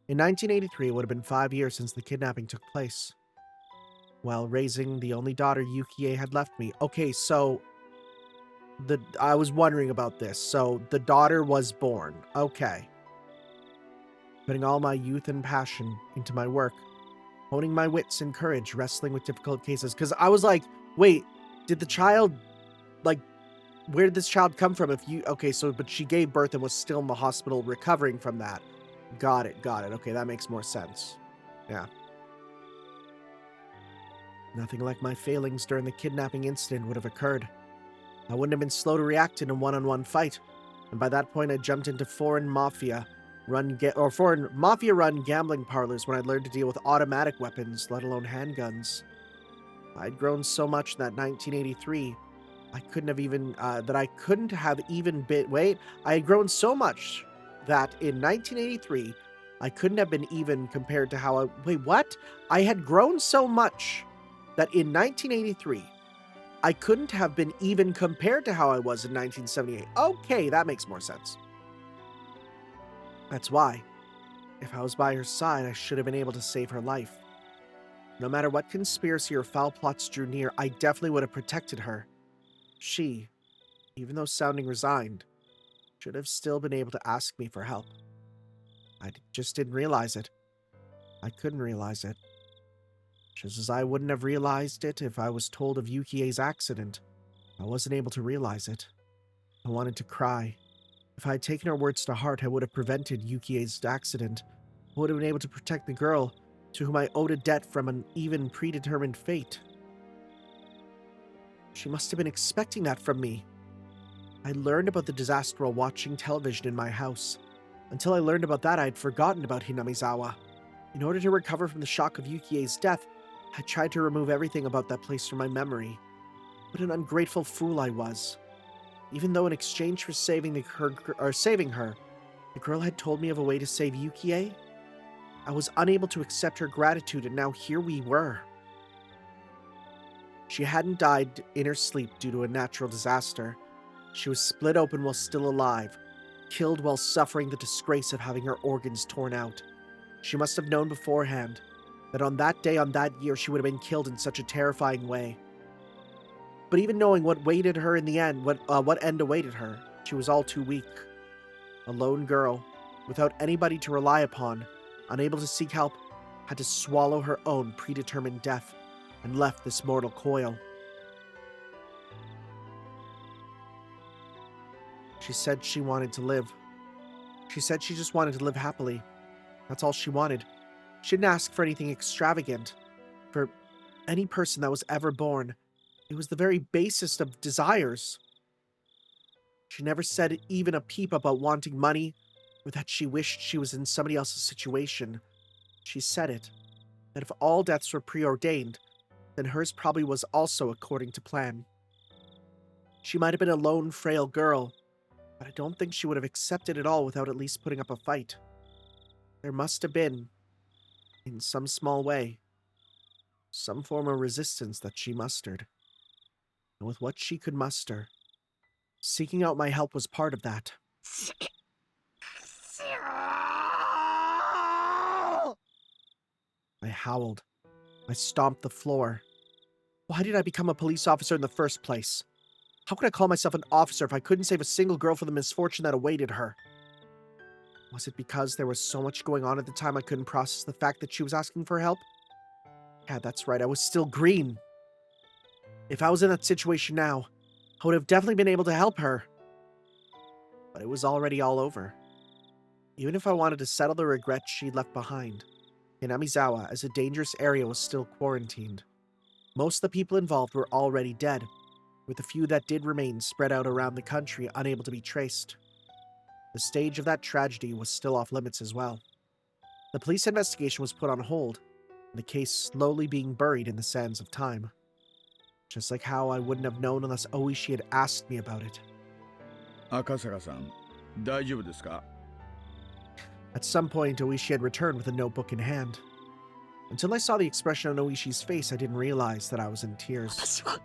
In 1983, it would have been 5 years since the kidnapping took place. While raising the only daughter Yukie had left me. Okay, so I was wondering about this. So the daughter was born. Okay. Putting all my youth and passion into my work, honing my wits and courage, wrestling with difficult cases. Because I was like, wait, did the child, like, where did this child come from? Okay, so, but she gave birth and was still in the hospital recovering from that. Got it. Okay, that makes more sense. Yeah. Nothing like my failings during the kidnapping incident would have occurred. I wouldn't have been slow to react in a one-on-one fight, and by that point I jumped into foreign mafia-run gambling parlors when I learned to deal with automatic weapons, let alone handguns. I'd grown so much that 1983, I had grown so much that in 1983, I couldn't have been even compared to how I had grown so much that in 1983, I couldn't have been even compared to how I was in 1978. Okay, that makes more sense. That's why, if I was by her side, I should have been able to save her life. No matter what conspiracy or foul plots drew near, I definitely would have protected her. She, even though sounding resigned, should have still been able to ask me for help. I just didn't realize it. I couldn't realize it. Just as I wouldn't have realized it if I was told of Yukie's accident. I wasn't able to realize it. I wanted to cry. If I had taken her words to heart, I would have prevented Yukie's accident. I would have been able to protect the girl to whom I owed a debt from an even predetermined fate. She must have been expecting that from me. I learned about the disaster while watching television in my house. Until I learned about that, I had forgotten about Hinamizawa. In order to recover from the shock of Yukie's death, I tried to remove everything about that place from my memory. What an ungrateful fool I was. Even though in exchange for saving her, the girl had told me of a way to save Yukie, I was unable to accept her gratitude, and now here we were. She hadn't died in her sleep due to a natural disaster. She was split open while still alive, killed while suffering the disgrace of having her organs torn out. She must have known beforehand that on that day, on that year, she would have been killed in such a terrifying way. But even knowing what awaited her in the end, what end awaited her, she was all too weak. A lone girl, without anybody to rely upon, unable to seek help, had to swallow her own predetermined death and left this mortal coil. She said she wanted to live. She said she just wanted to live happily. That's all she wanted. She didn't ask for anything extravagant. For any person that was ever born, It was the very basest of desires. She never said even a peep about wanting money or that she wished she was in somebody else's situation. She said it, that if all deaths were preordained, then hers probably was also according to plan. She might have been a lone, frail girl, but I don't think she would have accepted it all without at least putting up a fight. There must have been, in some small way, some form of resistance that she mustered. And with what she could muster, seeking out my help was part of that. I howled. I stomped the floor. Why did I become a police officer in the first place? How could I call myself an officer if I couldn't save a single girl from the misfortune that awaited her? Was it because there was so much going on at the time I couldn't process the fact that she was asking for help? Yeah, that's right, I was still green. If I was in that situation now, I would have definitely been able to help her. But it was already all over. Even if I wanted to settle the regrets she'd left behind, Hinamizawa, as a dangerous area, was still quarantined. Most of the people involved were already dead, with the few that did remain spread out around the country unable to be traced. The stage of that tragedy was still off limits as well. The police investigation was put on hold, and the case slowly being buried in the sands of time. Just like how I wouldn't have known unless Ooishi had asked me about it. 赤坂さん、大丈夫ですか？ At some point, Ooishi had returned with a notebook in hand. Until I saw the expression on Oishi's face, I didn't realize that I was in tears. 私は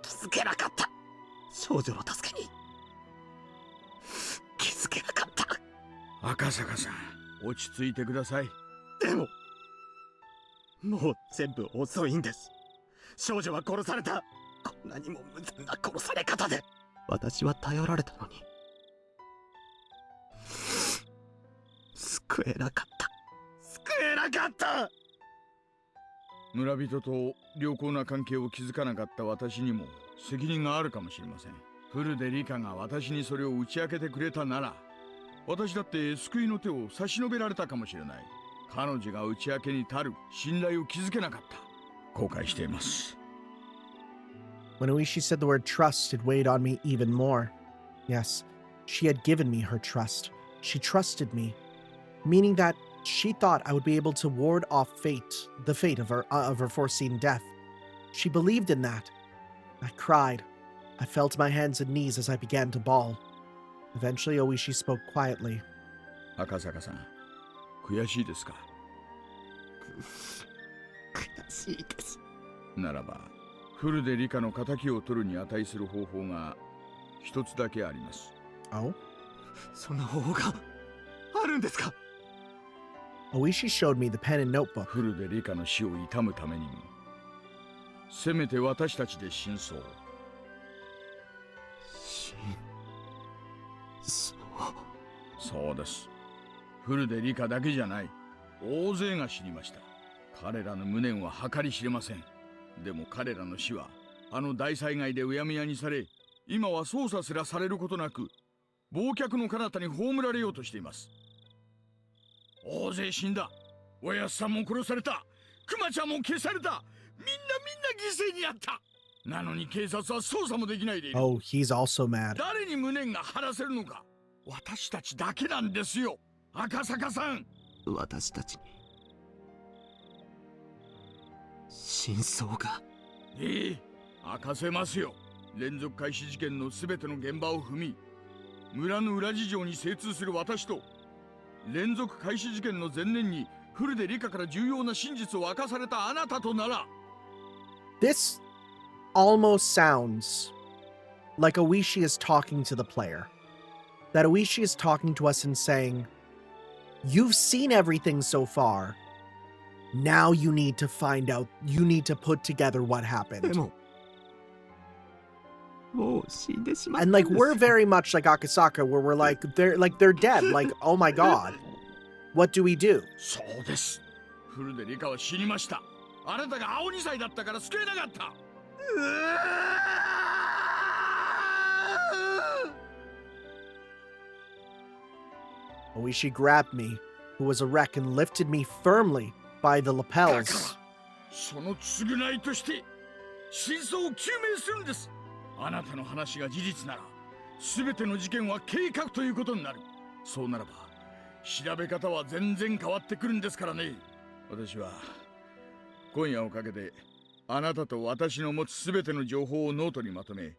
助けなかった。少女の助けに気づけなかった。赤坂さん、落ち着いてください。でももう全部遅いんです。少女は殺された。こんなにも無残な殺され方で私は頼られたのに救えなかった。救えなかった。村人と良好な関係を築かなかった私にも責任があるかもしれません。フルでリカが私にそれを打ち明けてくれたなら、私だって救いの手を差し伸べられたかもしれない。彼女が打ち明けに足る信頼を築けなかった。後悔しています。 When Ooishi said the word trust, it weighed on me even more. Yes, she had given me her trust. She trusted me, meaning that she thought I would be able to ward off the fate of her foreseen death. She believed in that. I cried. I fell to my hands and knees as I began to bawl. Eventually, Ooishi spoke quietly. 赤坂さん、悔しいですか？悔しいです。ならば、フルでリカの仇を取るに値する方法が一つだけあります。Oh? そんな方法があるんですか？ Ooishi showed me the pen and notebook. フルでリカの死を悼むためにも、せめて私たちで真相を。そうです。フルでリカだけじゃない。大勢が死にました。彼らの無念は計り知れません。でも彼らの死はあの大災害でうやむやにされ、今は捜査すらされることなく忘却の彼方に葬られようとしています。大勢死んだ。おやっさんも殺された。クマちゃんも消された。みんな犠牲になった。なのに警察は捜査もできないでいる。 Oh, he's also mad. 誰に無念が晴らせるのか。私たちだけなんですよ、赤坂さん。私たちに真相が。明かせますよ。連続開始事件のすべての現場を踏み、村の裏事情に精通する私と、連続開始事件の前年にフルで理科から重要な真実を明かされたあなたとなら。 This almost sounds like Ooishi is talking to the player. That Ooishi is talking to us and saying, you've seen everything so far. Now you need to find out, you need to put together what happened. でももう死んでしまった And ん like です。 we're very much like Akasaka, where we're like they're dead. Like, oh my god. What do we do? そうです。フルで理科は死にました。あなたが青2歳だったから救えなかった。 Ooishi grabbed me, who was a wreck, and lifted me firmly by the だから lapels. その償いとして真相を究明するんです。あなたの話が事実なら全ての事件は計画ということになる。そうならば調べ方は全然変わってくるんですからね。私は今夜をかけてあなたと私の持つ全ての情報をノートにまとめ、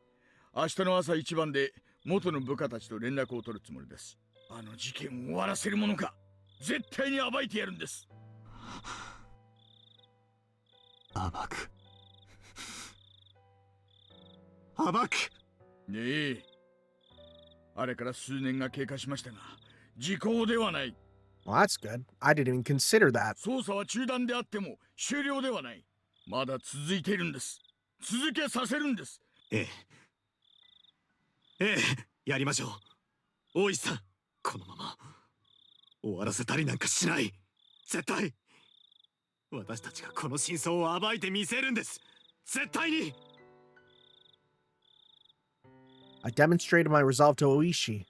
明日の朝一番で元の部下たちと連絡を取るつもりです。あの事件を終わらせるものか絶対に暴いてやるんです。暴く。暴く。ねえ、あれから数年が経過しましたが時効ではない。 Well, that's good. I didn't even consider that. 捜査は中断であっても終了ではない。まだ続いているんです。続けさせるんです。ええ。ええ、やりましょう。大石さん、このまま終わらせたりなんかしない。絶対。私たちがこの真相を暴いてみせるんです。絶対に。I demonstrated my resolve to Ooishi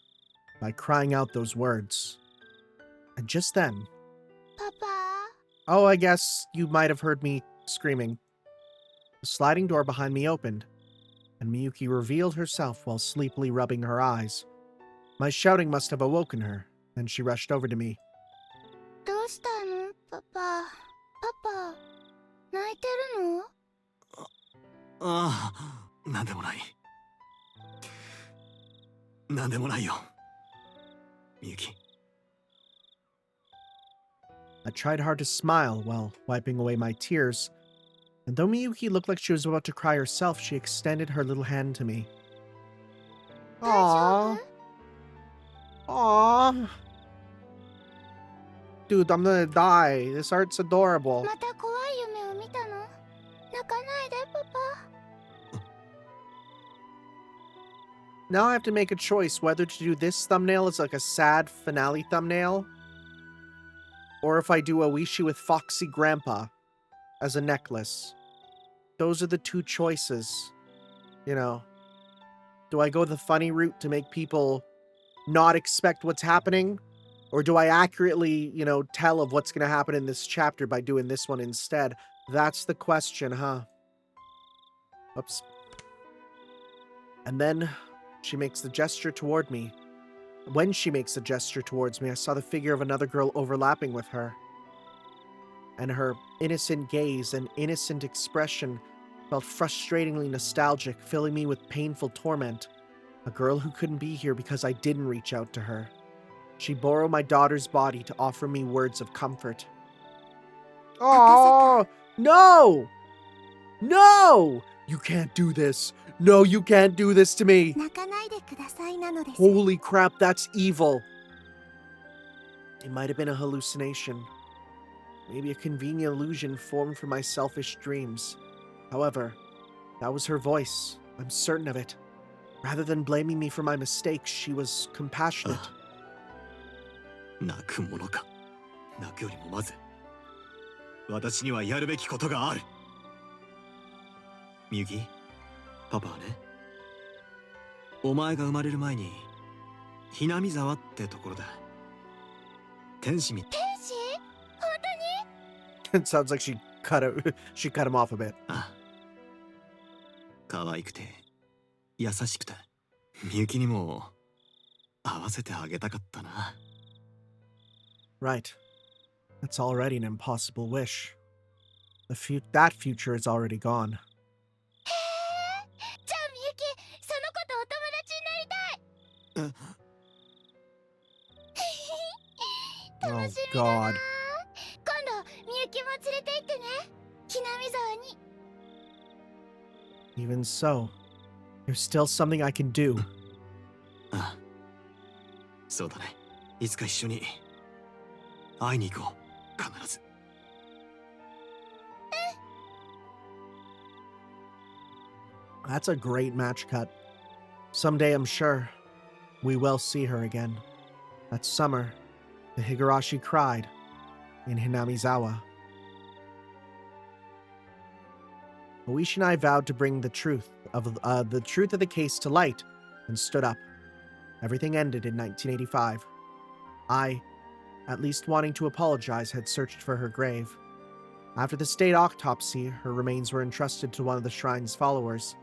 by crying out those words. And just then, パパ oh, I guess you might have heard me screaming. The sliding door behind me opened, and Miyuki revealed herself while sleepily rubbing her eyes. My shouting must have awoken her, and she rushed over to me. どうしたのパパ。パパ泣いてるの？ああ、なんでもない。なんでもないよ。みゆき。I tried hard to smile while wiping away my tears, and though Miyuki looked like she was about to cry herself, she extended her little hand to me. 大丈 Aww. Aww. Dude, I'm gonna die. This art's adorable. 夫？また怖い夢を見たの？泣かないでパパ。 Now I have to make a choice whether to do this thumbnail as like a sad finale thumbnail, or if I do Ooishi with Foxy Grandpa as a necklace. Those are the two choices. You know, do I go the funny route to make people not expect what's happening? Or do I accurately, tell of what's going to happen in this chapter by doing this one instead? That's the question, huh? Oops. And then she makes the gesture toward me. When she makes the gesture towards me, I saw the figure of another girl overlapping with her. And her innocent gaze and innocent expression felt frustratingly nostalgic, filling me with painful torment. A girl who couldn't be here because I didn't reach out to her. She borrowed my daughter's body to offer me words of comfort. Oh, no! No! You can't do this. No, you can't do this to me. 泣かないでくださいなのです。 Holy crap, that's evil. It might have been a hallucination. Maybe a convenient illusion formed from my selfish dreams. However, that was her voice. I'm certain of it. Rather than blaming me for my mistakes, she was compassionate. 泣くものか。泣くよりもまず私にはやるべきことがある。みゆき、パパはね、お前が生まれる前にHinamizawaってところだ。天使み。天使？本当に？ It sounds like she cut him off a bit. ああ、可愛くて優しくてみゆきにも合わせてあげたかったな。Right. That's already an impossible wish. That future is already gone. じゃあみゆき、その子とお友達になりたい。楽しみだな。 God. 今度みゆきも連れて行ってね。Hinamizawaに。 Even so, there's still something I can do. ああ、そうだね。いつか一緒に会いに行こう。必ず。That's a great match cut. Someday, I'm sure, we will see her again. That summer, the Higurashi cried in Hinamizawa. Ooishi and I vowed to bring the truth of the case to light and stood up. Everything ended in 1985. I, at least wanting to apologize, had searched for her grave. After the state autopsy, her remains were entrusted to one of the shrine's followers.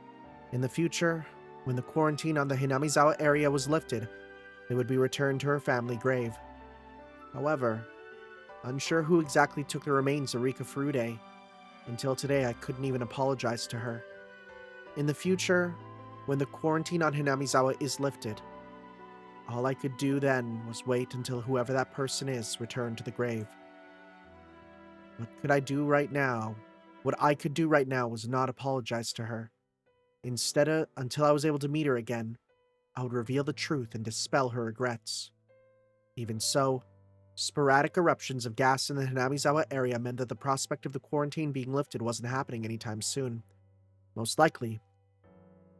In the future, when the quarantine on the Hinamizawa area was lifted, they would be returned to her family grave. However, unsure who exactly took the remains of Rika Furude, until today I couldn't even apologize to her. In the future, when the quarantine on Hinamizawa is lifted, all I could do then was wait until whoever that person is returned to the grave. What could I do right now? What I could do right now was not apologize to her. Instead, until I was able to meet her again, I would reveal the truth and dispel her regrets. Even so, sporadic eruptions of gas in the Hinamizawa area meant that the prospect of the quarantine being lifted wasn't happening anytime soon. Most likely,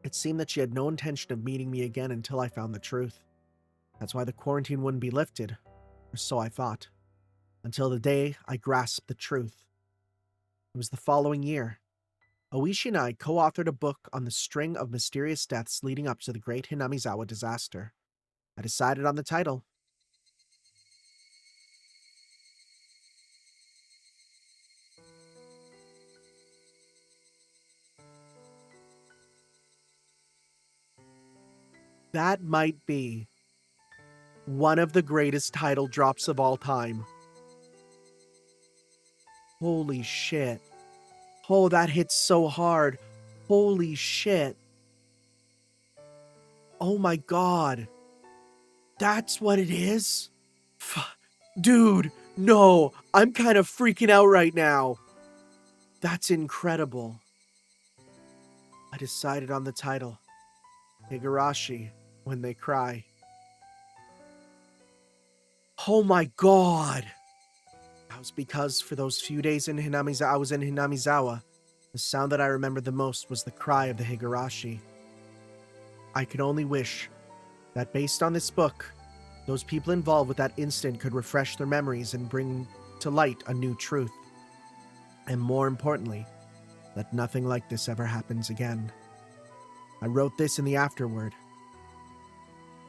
it seemed that she had no intention of meeting me again until I found the truth. That's why the quarantine wouldn't be lifted, or so I thought, until the day I grasped the truth. It was the following year. Ooishi and I co-authored a book on the string of mysterious deaths leading up to the great Hinamizawa disaster. I decided on the title. That might be one of the greatest title drops of all time. Holy shit. Oh, that hits so hard. Holy shit. Oh my god. That's what it is? Dude, no. I'm kind of freaking out right now. That's incredible. I decided on the title. Higurashi, When They Cry. Oh my god. That was because for those few days in I was in Hinamizawa, the sound that I remembered the most was the cry of the Higurashi. I could only wish that based on this book, those people involved with that incident could refresh their memories and bring to light a new truth. And more importantly, that nothing like this ever happens again. I wrote this in the afterword.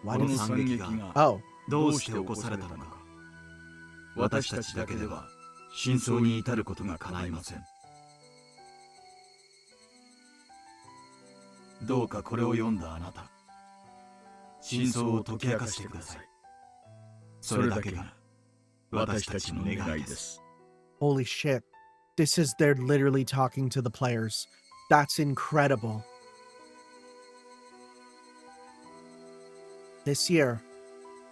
Why こ did の this... 惨劇が Oh, どうして起こされたのか、私たちだけでは真相に至ることが叶いません。どうかこれを読んだあなた、真相を解き明かしてください。それだけが私たちの願いです。 holy shit. This is they're literally talking to the players. That's incredible. This year,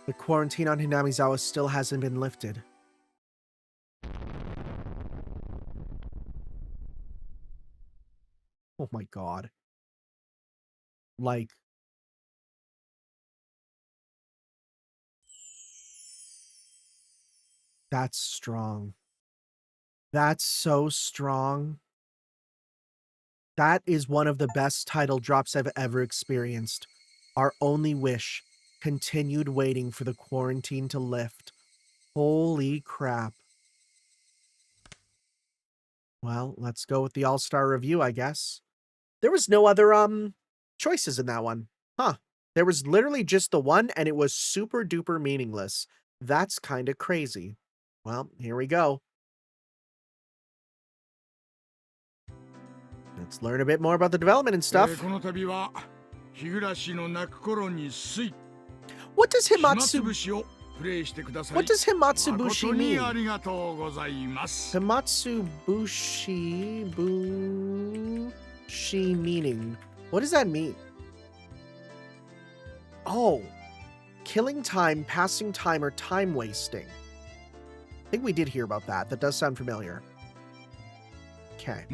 the quarantine on Hinamizawa still hasn't been lifted. Oh my god. Like... That's strong. That's so strong. That is one of the best title drops I've ever experienced. Our only wish. Continued waiting for the quarantine to lift. Holy crap. Well, let's go with the all-star review, I guess. There was no other, choices in that one. Huh. There was literally just the one, and it was super duper meaningless. That's kind of crazy. Well, here we go. Let's learn a bit more about the development and stuff. この度は日暮の泣く頃に水 What does Himatsubushi... 節をプレイしてください。 What does Himatsubushi 誠にあ mean? りがとうございます。 Himatsubushi... Bushi meaning. What does that mean? Oh. Killing time, passing time, or time wasting. I think we did hear about that. That does sound familiar. Okay.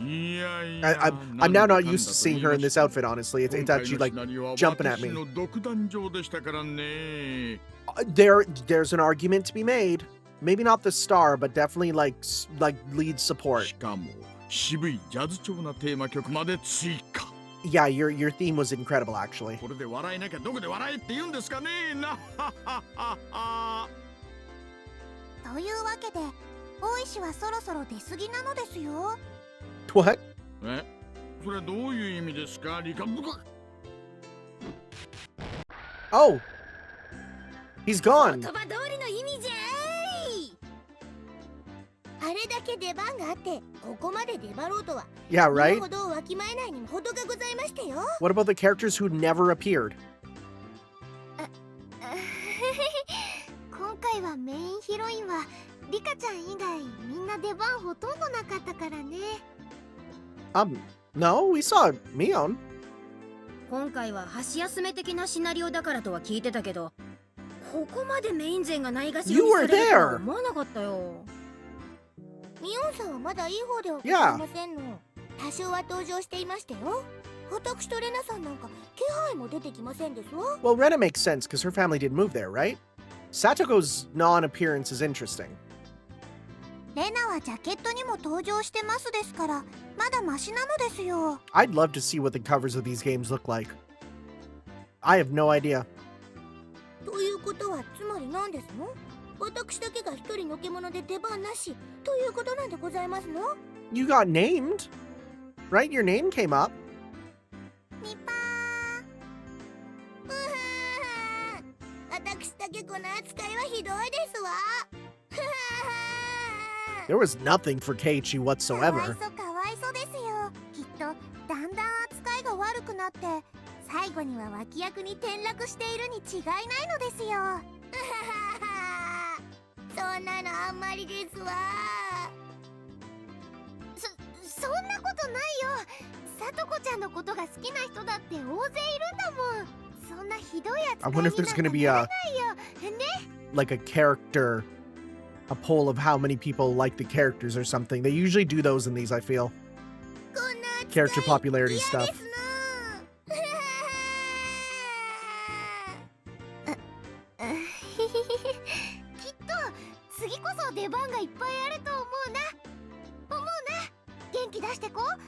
いやいや I'm now not used to seeing her in this outfit, honestly. It's actually like jumping at me. 私の独壇場でしたからね。 There's an argument to be made. Maybe not the star, but definitely like lead support. しかも渋いジャズ調なテーマ曲まで追加。 Yeah, your theme was incredible, actually. これで笑えなきゃどこで笑えって言うんですかね。なはははは。というわけで大石はそろそろ出過ぎなのですよ。 What? え、それはどういう意味ですか、リカ。 Oh. He's gone. 言葉通りの意味じゃい。あれだけ出番があってここまで出張ろうとは Yeah, 今 right? ほどわきまえないにも程がございましたよ。 What about the characters who never appeared? 今回はメインヒロインはリカちゃん以外みんな出番ほとんどなかったからね。No, we saw Mion. 今回は箸休め的なシナリオだからとは聞いてたけど、ここまでメイン勢がないがしろ You に were されるとは there. 思わなかったよ。ミオンさんはまだいい方ではございませんの。多少は登場していましたよ。私とレナさんなんか気配も出てきませんですわ。 Well, Rena makes sense because her family didn't move there, right? Satoko's non-appearance is interesting. レナはジャケットにも登場してますですからまだマシなのですよ。 I'd love to see what the covers of these games look like. I have no idea. ということはつまり何ですの？私だけが一人のけ者で出番なしということなんでございますの？ You got named, right? Your name came up. ニパー。うはー。私だけこの扱いはひどいですわ。ふはー。 There was nothing for Keiichi かわい whatsoever. そうかわいそうですよ。きっとだんだん扱いが悪くなって最後には脇役に転落しているに違いないのですよ。うははは。そんなのあんまりですわ。そんなことないよ。さとこちゃんのことが好きな人だって大勢いるんだもん。そんなひどい扱 I いに wonder な if ん there's か going to be なら a ないよ。ね。 like a character, a poll of how many people like the characters or something. They usually do those in these, I feel. こんな扱い Character popularity 嫌 stuff. ですな。きっと次こそ出番がいっぱいあると思うな。元気出してこね。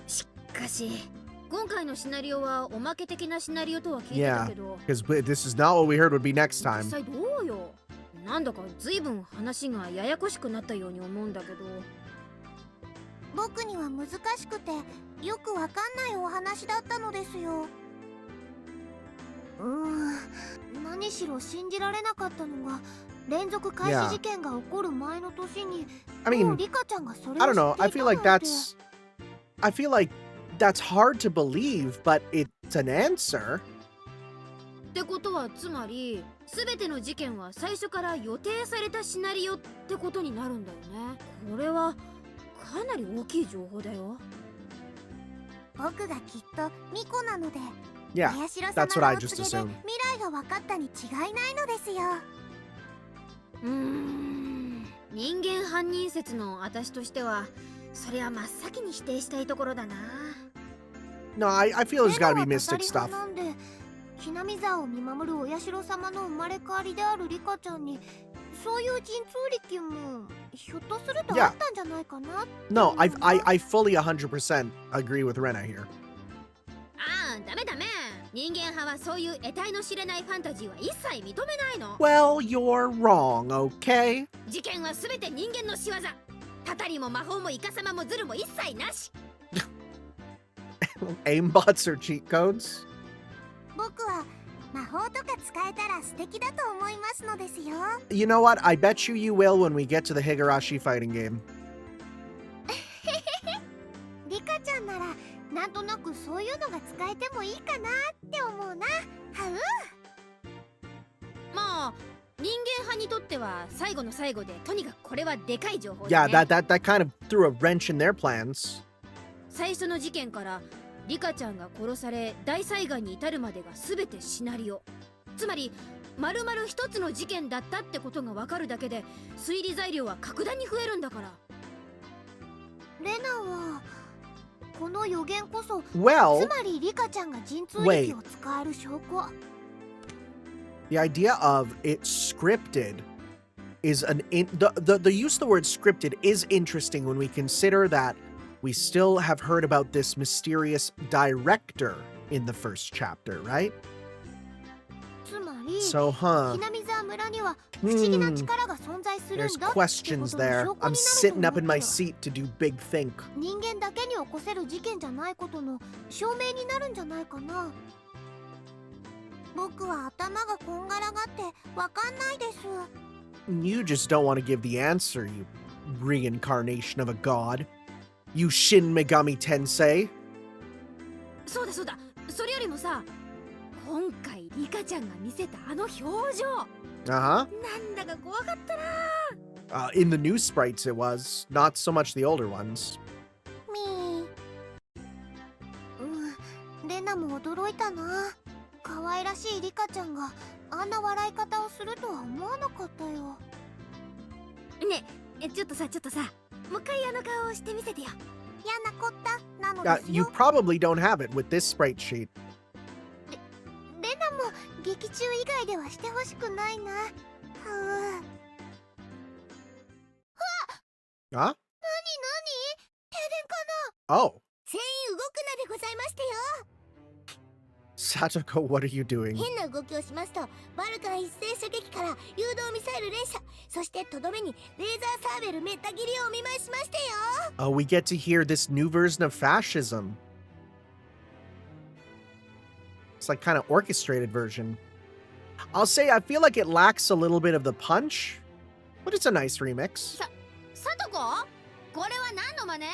しかし今回のシナリオはおまけ的なシナリオとは聞いてたけど、 Because this is not what we heard would be next 実 time. 際どうよ。なんだか随分話がややこしくなったように思うんだけど。僕には難しくてよくわかんないお話だったのですよ。何しろ信じられなかったのが連続開始事件が起こる前の年に I もう mean, リカちゃんがそれ I を don't 知 know. って I いた feel な like んて。 I feel like that's hard to believe, but it's an answer. ってことはつまり全ての事件は最初から予定されたシナリオってことになるんだよね。これはかなり大きい情報だよ。僕がきっとミコなので Yeah, 綾代 that's 様 what I のお just 告げで assumed. 未来が分かったに違いないのですよ。人間犯人説の私としてはそれは真っ先に否定したいところだな。 No, I feel there's レ gotta ナ be は mystic たたり stuff. 派なんでひなみ沢を見守るお社様の生まれ変わりであるリカちゃんにそういう神通力もひょっとするとあったんじゃないかな。 No, I fully 100% agree with Rena here. ああ、ダメダメ。人間派はそういう得体の知れないファンタジーは一切認めないの。 Well, you're wrong, okay? 事件は全て人間の仕業。たたりも魔法もイカサマもズルも一切なし。Aimbots or cheat codes? 僕は魔法とか使えたら素敵だと思いますのですよ。 You know what? I bet you will when we get to the Higurashi fighting game. リカちゃんならなんとなくそういうのが使えてもいいかなって思うな。はまあ人間派にとっては最後の最後でとにかくこれはでかい情報 Yeah, だね。 that kind of threw a wrench in their plans. 最初の事件からリカちゃんが殺され大災害に至るまでが全てシナリオ。つまり丸々一つの事件だったってことが分かるだけで推理材料は格段に増えるんだから。レナはこの予言こそ Well, つまりリカちゃんが神通力を使える証拠。 the idea of it scripted is the use of the word scripted is interesting when we consider that we still have heard about this mysterious director in the first chapter, right? つまり So, ひなみ沢村には不思議な力が存在するん there's だってことの questions 証 there. 拠 I'm に sitting な up る in と思 my ってよ。 seat to do big think. 人間だけに起こせる事件じゃないことの証明になるんじゃないかな。僕は頭がこんがらがってわかんないです。 You just don't want to give the answer, you reincarnation of a god. You Shin Megami Tensei. そうだそうだ、それよりもさ、今回リカちゃんが見せたあの表情、 Uh-huh. なんだか怖かったな。In the new sprites it was, not so much the older ones. みー、レナも驚いたな。可愛らしいリカちゃんがあんな笑い方をするとは思わなかったよ。ねえ、ちょっとさ、もう一回あの顔をしてみせてよ。嫌なこったなのです You よ。 probably don't have it with this sprite sheet. レナも劇中以外ではしてほしくないな。Huh? なに停電かな。 Oh. 全員動くなでございましてよ。 Satoko, what are you doing? 変な動きをしますとバルカン一斉射撃から誘導ミサイル連射、そしてとどめにレーザーサーベルめった切りをお見舞いしましてよ。 Oh, we get to hear this new version of fascism. It's like kind of orchestrated version. I'll say I feel like it lacks a little bit of the punch, but it's a nice remix. サトコ、これは何の真似？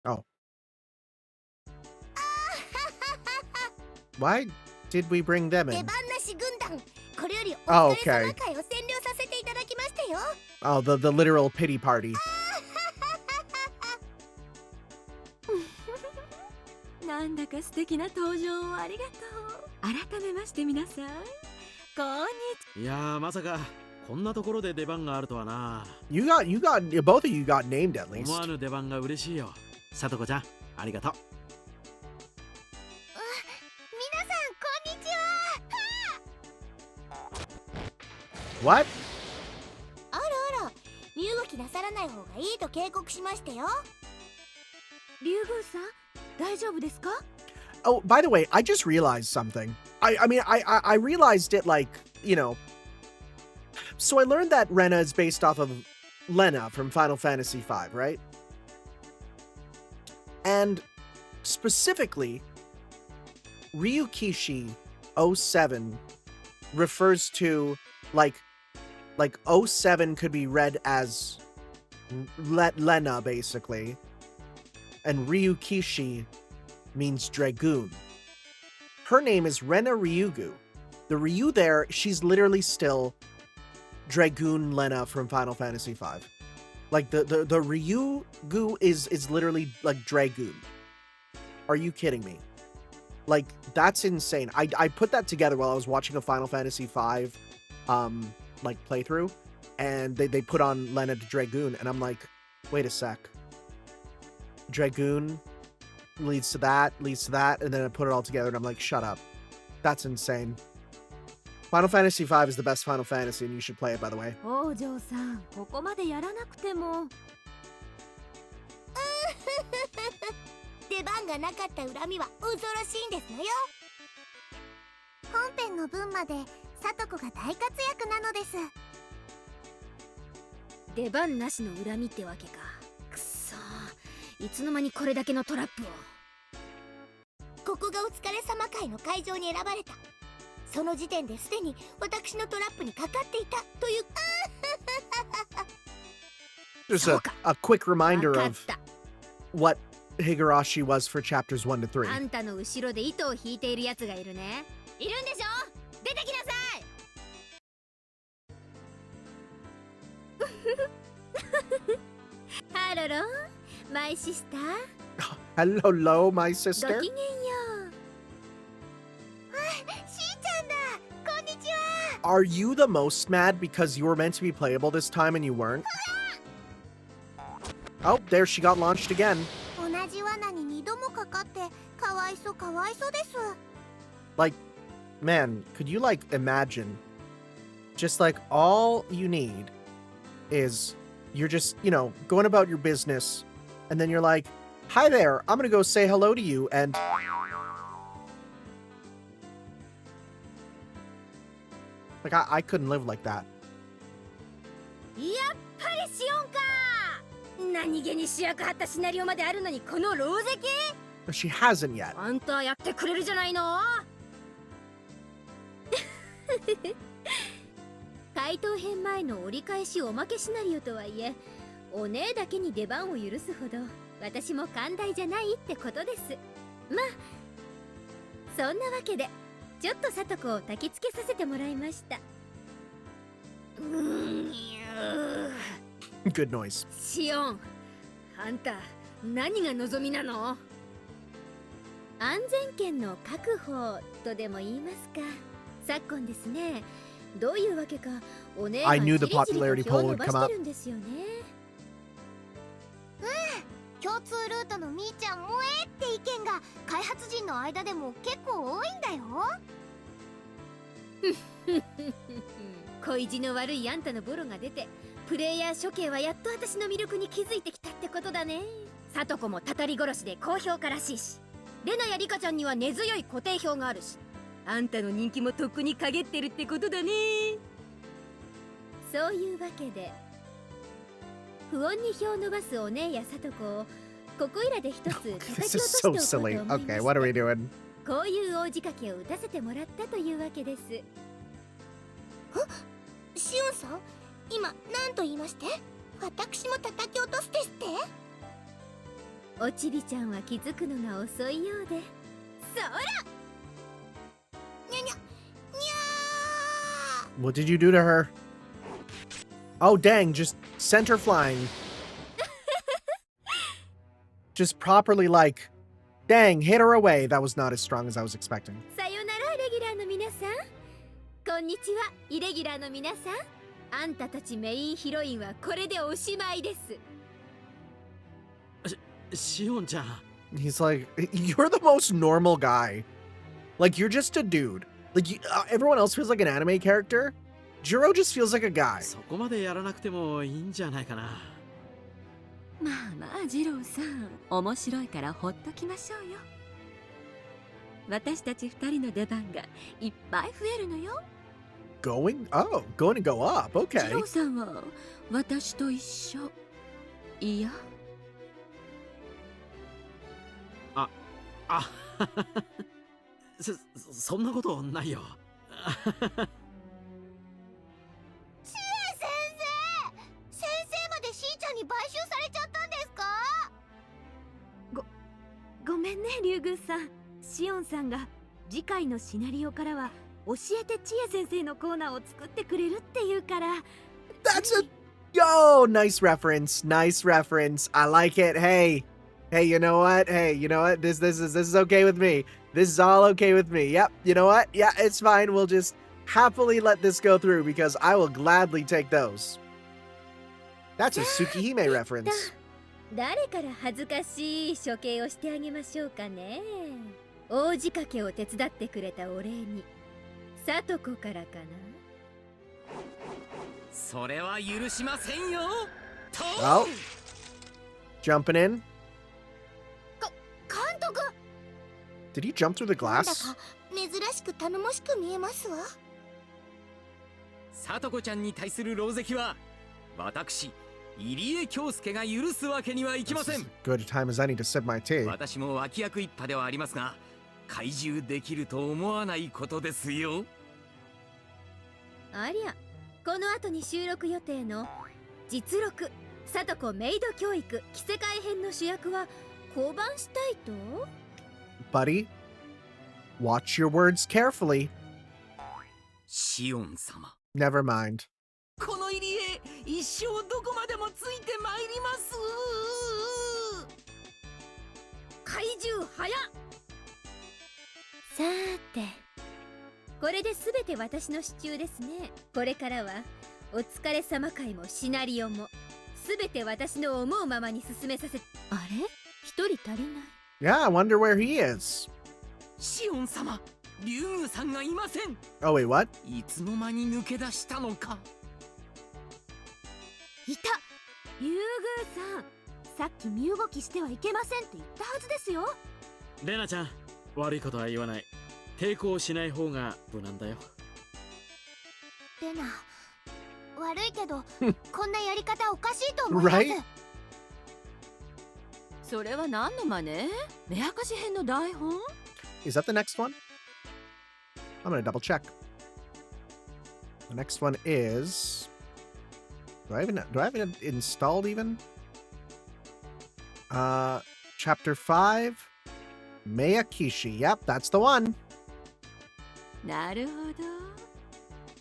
Oh. Why did we bring them 出 in? 番なし軍団、これよりお Oh, 疲れ okay. 様会を占領させていただきましたよ。 Oh, the literal pity party. なんだか素敵な登場をありがとう。改めまして皆さん、こんにちは。いやー、まさかこんなところで出番があるとはな。 Both of you got named at 思 least. わぬ出番が嬉しいよ。さとこちゃん、ありがとう。皆さんこんにちは。 What? あら、身動きなさらない方がいいと警告しましたよ。リュウグウさん、大丈夫ですか？ Oh, by the way, I just realized something. I mean, I realized it like, you know. So I learned that Rena is based off of Lena from Final Fantasy V, right? And specifically, Ryukishi 07 refers to like 07 could be read as Lena basically, and Ryukishi means dragoon. Her name is Rena Ryugu. The Ryu there, she's literally still Dragoon Lena from Final Fantasy V. Like the Ryugu is literally like Dragoon. Are you kidding me? Like that's insane. I put that together while I was watching a Final Fantasy V like playthrough, and they put on Lena to Dragoon, and I'm like, wait a sec. Dragoon leads to that, and then I put it all together, and I'm like, shut up. That's insane. Final Fantasy V is the best Final Fantasy, and you should play it, by the way. 王女さん、ここまでやらなくても。出番がなかった恨みは恐ろしいんですのよ。本編の分までサトコが大活躍なのです。出番なしの恨みってわけか。くっそー、いつの間にこれだけのトラップを。ここがお疲れ様会の会場に選ばれた。その時点ですでに私のトラップにかかっていたという。 Just a quick reminder わかっ of た。 what Higurashi was for chapters 1 to 3. あんたの後ろで糸を引いているやつがいるね。いるんでしょ？出てきなさい。ハロロ、マイシスター。 Hello, my ご sister. きげんよしーちゃんだ。こんにちは。 Are you the most mad because you were meant to be playable this time and you weren't? Oh, there she got launched again. 同じ罠に2度もかかってかわいそうです。 Like, man, could you like imagine just like all you need is you're just, you know, going about your business and then you're like, hi there, I'm gonna go say hello to you, and like I couldn't live like that. やっぱりシオンか。何気に主役張ったシナリオまであるのにこの狼藉。 She hasn't yet. あんたやってくれるじゃないの。怪盗編前の折り返しおまけシナリオとはいえ、お姉だけに出番を許すほど私も寛大じゃないってことです。まあそんなわけでちょっとさとこを焚きつけさせてもらいました。Good noise. シオン、あんた何が望みなの？安全圏の確保とでも言いますか。昨今ですね、どういうわけかお姉が I じ knew り the じりと popularity 票を poll 伸 would ば come して up. るんですよね。共通ルートのみーちゃん萌えって意見が開発人の間でも結構多いんだよ。恋路の悪いあんたのボロが出て、プレイヤー処刑はやっと私の魅力に気づいてきたってことだね。さとこもたたり殺しで高評価らしいし、レナやリカちゃんには根強い固定票があるし、あんたの人気もとっくに陰ってるってことだね。そういうわけで不穏に票を伸ばすお姉やさとこをここいらで一つ叩き落と This して is おこ so うと思 silly. いまし Okay, what are we て、 doing? こういう大仕掛けを打たせてもらったというわけです。シオンさん、今何と言いまして？私も叩き落とすですって？おちびちゃんは気づくのが遅いようで。そらにゃにゃにゃ What did you do to her? Oh, dang, just sent her flying. Just properly, like, dang, hit her away. That was not as strong as I was expecting. さよならレギュラーの皆さん、こんにちは。イレギュラーの皆さん、あんたたちメインヒロインはこれでおしまいです。シオンちゃん。 He's like, you're the most normal guy. Like, you're just a dude. Like, everyone else feels like an anime character. Jiro just feels like a guy. そこまでやらなくてもいいんじゃないかな。まあまあ二郎さん、面白いからほっときましょうよ。私たち二人の出番がいっぱい増えるのよ。Going? Oh, going to go up. 二 Okay. 郎さんは私と一緒。いや。あそんなことないよ。先生までしーちゃんに買収されちゃったんですか？ごめんねリュウグウさん。シオンさんが次回のシナリオからは教えて千恵先生のコーナーを作ってくれるっていうから。 That's a... Yo, nice reference. Nice reference. I like it. Hey, you know what? This is okay with me. This is all okay with me. Yep, you know what? Yeah, it's fine. We'll just happily let this go through because I will gladly take those. That's a Tsukihime reference. 誰から恥ずかしい処刑をしてあげましょうかね。大仕掛けを手伝ってくれたお礼に、さとこからかな。それは許しませんよ。Oh, jumping in. 監督、 Did he jump through the なんだ glass? か珍しく頼もしく見えますわ。さとこちゃんに対する狼藉は私入江京介が許すわけにはいきま This せ is ん。 as good a time as any to sip my tea. 私も脇役一派ではありますが、懐柔できると思わないことですよ。ありゃ、この後に収録予定の実録さとこメイド教育着せ替え編の主役は降板したいと。 Buddy, watch your words carefully. シオン様、 Never mind. この入江一生どこまでもついてまいります。怪獣早っ。さーて、これで全て私の支柱ですね。これからはお疲れ様会もシナリオも全て私の思うままに進めさせ。あれ、一人足りない。 Yeah, I wonder where he is. シオン様、リュウグウさんがいません。 Oh, wait, what? いつの間に抜け出したのか。いた。リュウグウさん、さっき身動きしてはいけませんって言ったはずですよ。レナちゃん、悪いことは言わない。抵抗しない方が無難だよ。レナ、悪いけどこんなやり方おかしいと思います。 Right? それは何の真似？目明かし編の台本？ Is that the next one? I'm gonna double check. The next one is... Do I have it installed even? Chapter 5. Meyakishi. Yep, that's the one. なるほど。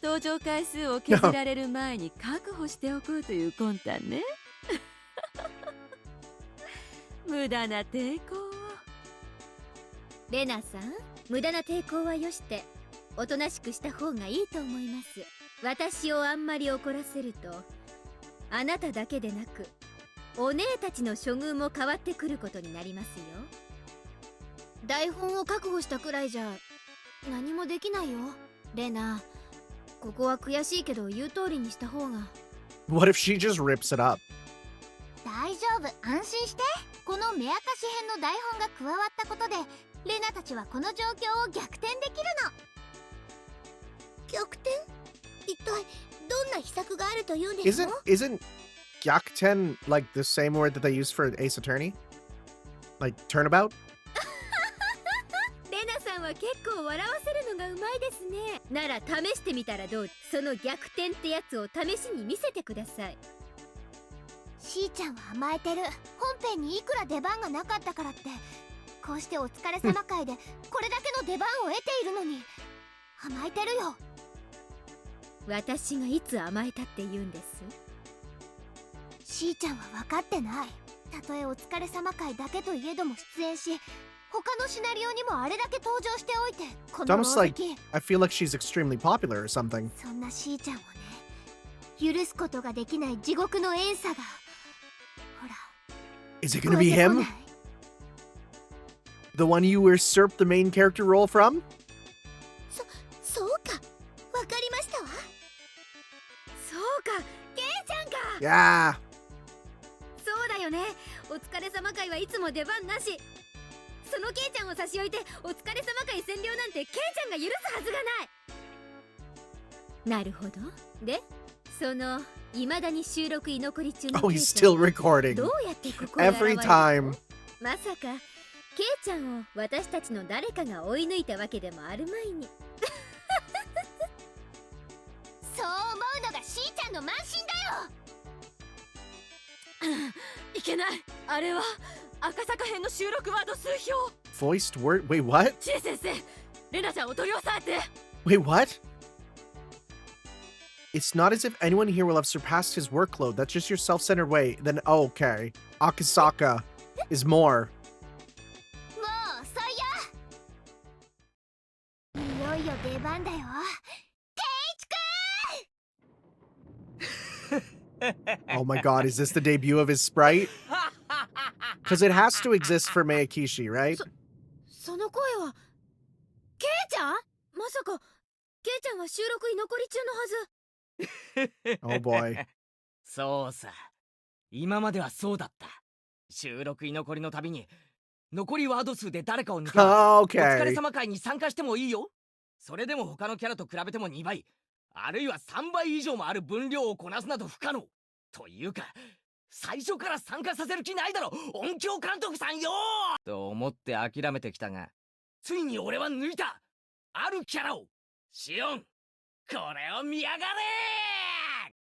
登場回数を削られる前に確保しておこうという魂胆ね。無駄な抵抗を。レナさん、無駄な抵抗はよして、おとなしくした方がいいと思います。私をあんまり怒らせると、あなただけでなく、お姉たちの処遇も変わってくることになりますよ。台本を確保したくらいじゃ何もできないよ、レナ。ここは悔しいけど言う通りにした方が。 What if she just rips it up? 大丈夫、安心して。この目明かし編の台本が加わったことでレナたちはこの状況を逆転できるの。逆転？一体どんな秘策があるというんですか？ Isn't Gyakuten like the same word that they use for Ace Attorney? Like turnabout? レナさんは結構笑わせるのがうまいですね。なら試してみたらどう？その逆転ってやつを試しに見せてください。しーちゃんは甘えてる。本編にいくら出番がなかったからってこうしてお疲れ様会でこれだけの出番を得ているのに甘えてるよ。私がいつ甘えたって言うんです？しーちゃんは分かってない。たとえお疲れ様会だけといえども出演し他のシナリオにもあれだけ登場しておいて、こ It's の almost 労 like 咳。 I feel like she's extremely popular or something. そんなしーちゃんをね、許すことができない地獄の怨嗟がほら Is it gonna be him? The one you usurped the main character role from? そうか、わかりましたわ。そうか、ケイちゃんか。 Yeah. そうだよね。お疲れ様会はいつも出番なし。そのケイちゃんを差し置いてお疲れ様会占領なんてケイちゃんが許すはずがない。なるほど。で、その未だに収録居残り中の Oh, ケイ he's ちゃん still recording. どうやってここへ現れ Every たの？ time. まさかケイちゃんを私たちの誰かが追い抜いたわけでもあるまいに。そう思うのがしーちゃんの慢心だよ。いけない。あれは赤坂編の収録ワード数票。 Voiced word? Wait, what? チエ先生、レナちゃんを取り押さえて。 Wait, what? It's not as if anyone here will have surpassed his workload. That's just your self-centered way. Then, oh, okay. Akasaka is more. もう遅いよ。いよいよ出番だよ。Oh my god, is this the debut of his sprite? Because it has to exist for Meyakishi, right? その声はケイちゃん？まさかケイちゃんは収録居残り中のはず。 Oh boy. そうさ、今まではそうだった。収録居残りのたびに残りワード数で誰かを抜けばお疲れ Okay. 様会に参加してもいいよ。それでも他のキャラと比べても2倍あるいは3倍以上もある分量をこなすなど不可能というか、最初から参加させる気ないだろ音響監督さんよと思って諦めてきたが、ついに俺は抜いたあるキャラを。シオン、これを見やが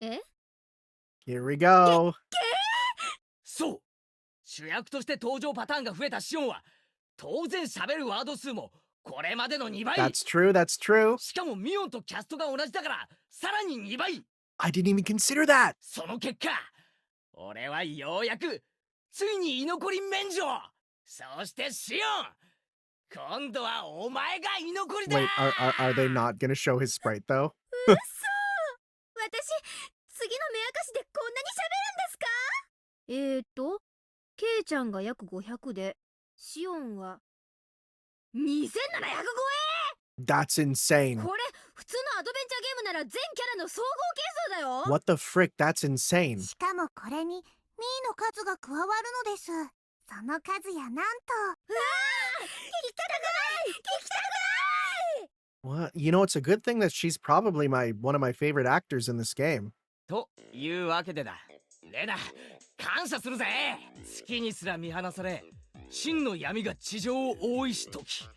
れ。 Here we go. そう、主役として登場パターンが増えたシオンは当然喋るワード数もこれまでの2倍。 That's true, that's true. しかもミオンとキャストが同じだからさらに2倍。 I didn't even consider that. その結果、俺はようやくついに居残り免除。そしてシオン、今度はお前が居残りだ。 Wait, are they not gonna show his sprite though? 嘘。私次の目明かしでこんなに喋るんですか？ケイちゃんが約500でシオンは2700超 That's insane. え。これ普通のアドベンチャーゲームなら全キャラの総合係数だよ。 What the frick? That's insane. しかもこれにミーの数が加わるのです。その数やなんと。うわー、聞きたくない聞きたくない。 What? You know, it's a good thing that she's probably one of my favorite actors in this game. というわけでだ、レナ、感謝するぜ。月にすら見放され真の闇が地上を覆いしとき、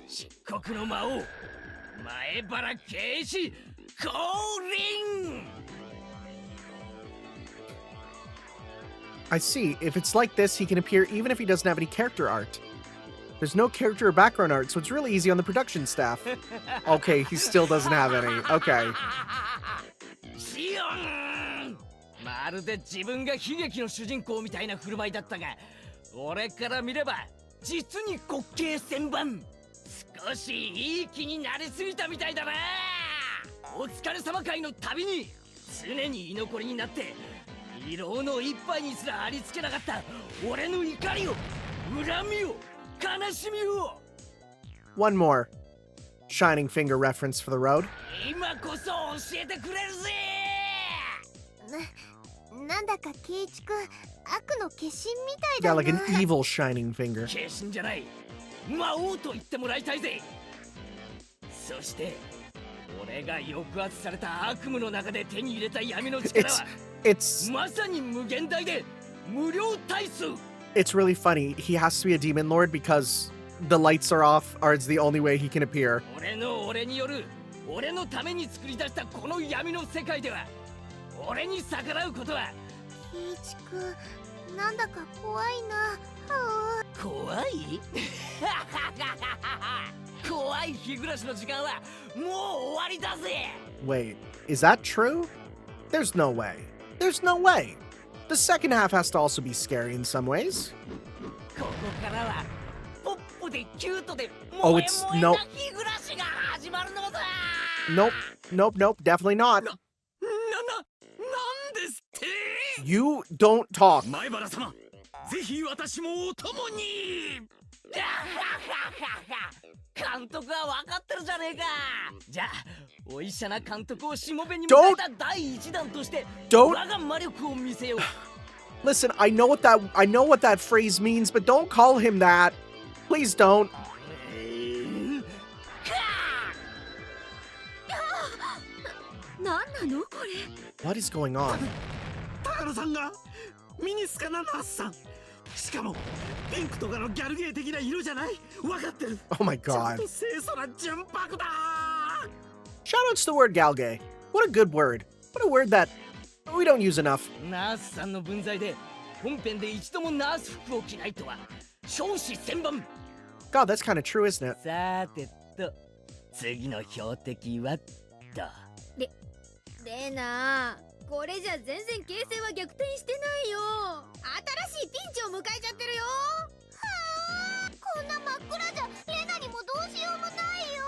漆黒の魔王前原圭一降臨 I see. If it's like this, he can appear even if he doesn't have any character art. There's no character or background art, so it's really easy on the production staff. Okay, he still doesn't have any. Okay. シオンまるで自分が悲劇の主人公みたいな振る舞いだったが、俺から見れば実に滑稽千番。少しいい気になりすぎたみたいだな。お疲れ様会の旅に常に居残りになって異老の一杯にすらありつけなかった俺の怒りを、恨みを、悲しみを。 One more Shining Finger reference for the road. 今こそ教えてくれるぜ。なんだか圭一くん悪の化身みたい Yeah, だな。 like an evil Shining Finger. 化身じゃない、魔王と言ってもらいたいぜ。そして俺が抑圧された悪夢の中で手に入れた闇の力は It's まさに無限大で無料体数。 it's really funny. He has to be a demon lord because the lights are off, or it's the only way he can appear. 俺による俺のために作り出したこの闇の世界では俺に逆らうことは。圭一くんなんだか怖いな。怖い怖い日暮らしの時間はもう終わりだぜ。 Wait, is that true? There's no way. There's no way. The second half has to also be scary in some ways. ここからはポップでキュートで Oh, 萌え it's 萌え no. な日暮らしが始まるのだ。 Nope, nope, nope, definitely not. なんですって。 You don't talk. 前原様、ぜひ私もお供に。監督は分かってるじゃねえか。じゃあお医者な監督をしもべに迎えた第一弾として我が魔力を見せよう。 Listen, I know what that phrase means, but don't call him that. Please don't. なんなのこれ。 What is going on? 高野さんがミニスカなのはさん。しかもピンクとかのギャルゲー的な色じゃない。分かってる。 Oh my ちゃん god. と清楚な純白だ。 Shoutouts to the word galgay. What a good word. What a word that we don't use enough. ナースさんの分際で本編で一度もナース服を着ないとは少子千万。 God, that's kind of true, isn't it? さてと次の標的はと。レナこれじゃ全然形勢は逆転してないよ。新しいピンチを迎えちゃってるよ。はあ、こんな真っ暗じゃレナにもどうしようもないよ。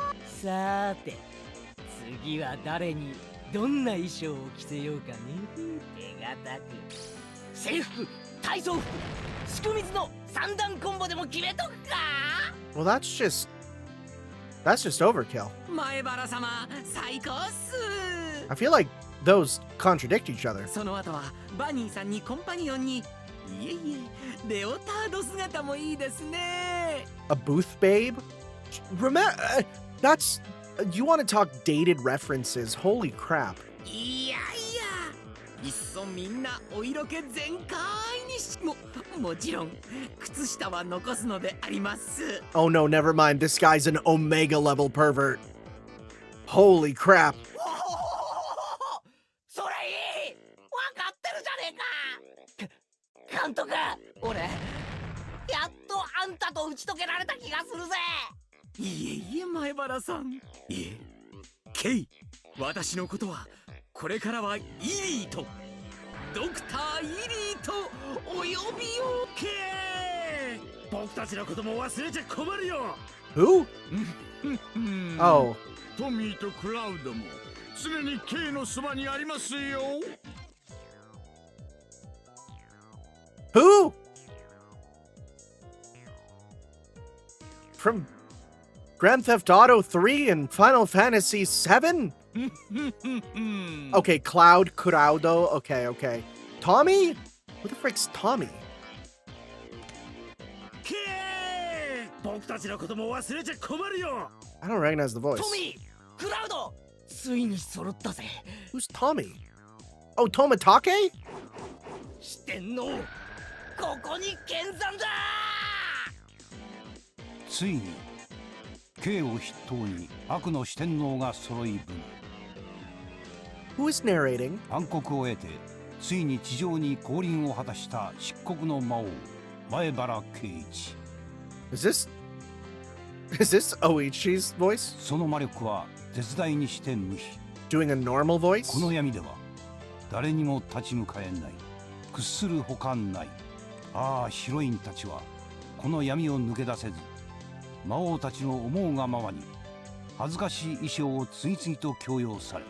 さて次は誰にどんな衣装を着せようかね。手堅く制服、体操服、すく水の三段コンボでも決めとくか。 Well, that's just overkill. 前原様最高っす。 I feel like those contradict each other. その後はバニーさんにコンパニオンに。いえいえ、レオタード姿もいいですね。 A booth babe? Remember, that's you want to talk dated references. Holy crap. いやいや、いっそみんなお色気全開にしもちろん靴下は残すのであります。 Oh no, never mind. This guy's an Omega level pervert. Holy crap. それいい、分かってるじゃねえか。監督、俺やっとあんたと打ち解けられた気がするぜ。いえいえ前原さん。いえ、ケイ、私のことはこれからはイリーとドクターイリーとお呼びよ。ケー。僕たちのことも忘れちゃ困るよ。 Who? うん、 Oh. トミーとクラウドも常に K のそばにありますよ。 Who? From Grand Theft Auto 3 and Final Fantasy 7? Okay, Cloud, Kuraudo. Okay. Tommy? Who the frick's Tommy? ケー。僕たちのことも忘れちゃ困るよ。 I don't recognize the voice. トミー、クラウド、ついに揃ったぜ。 Who's Tommy? Oh, Tomatake? 四天王、ここに見参だ。ついに K を筆頭に悪の四天王が揃い分 Who is narrating? 暗黒を得てついに地上に降臨を果たした漆黒の魔王前原圭一。 Is this Oichi's voice? その魔力は絶大にして無比。 Doing a normal こ voice? の闇では誰にも立ち向かえない。屈するほかない。ああ、ヒロインたちはこの闇を抜け出せず、魔王たちの思うがままに恥ずかしい衣装を次々と強要され、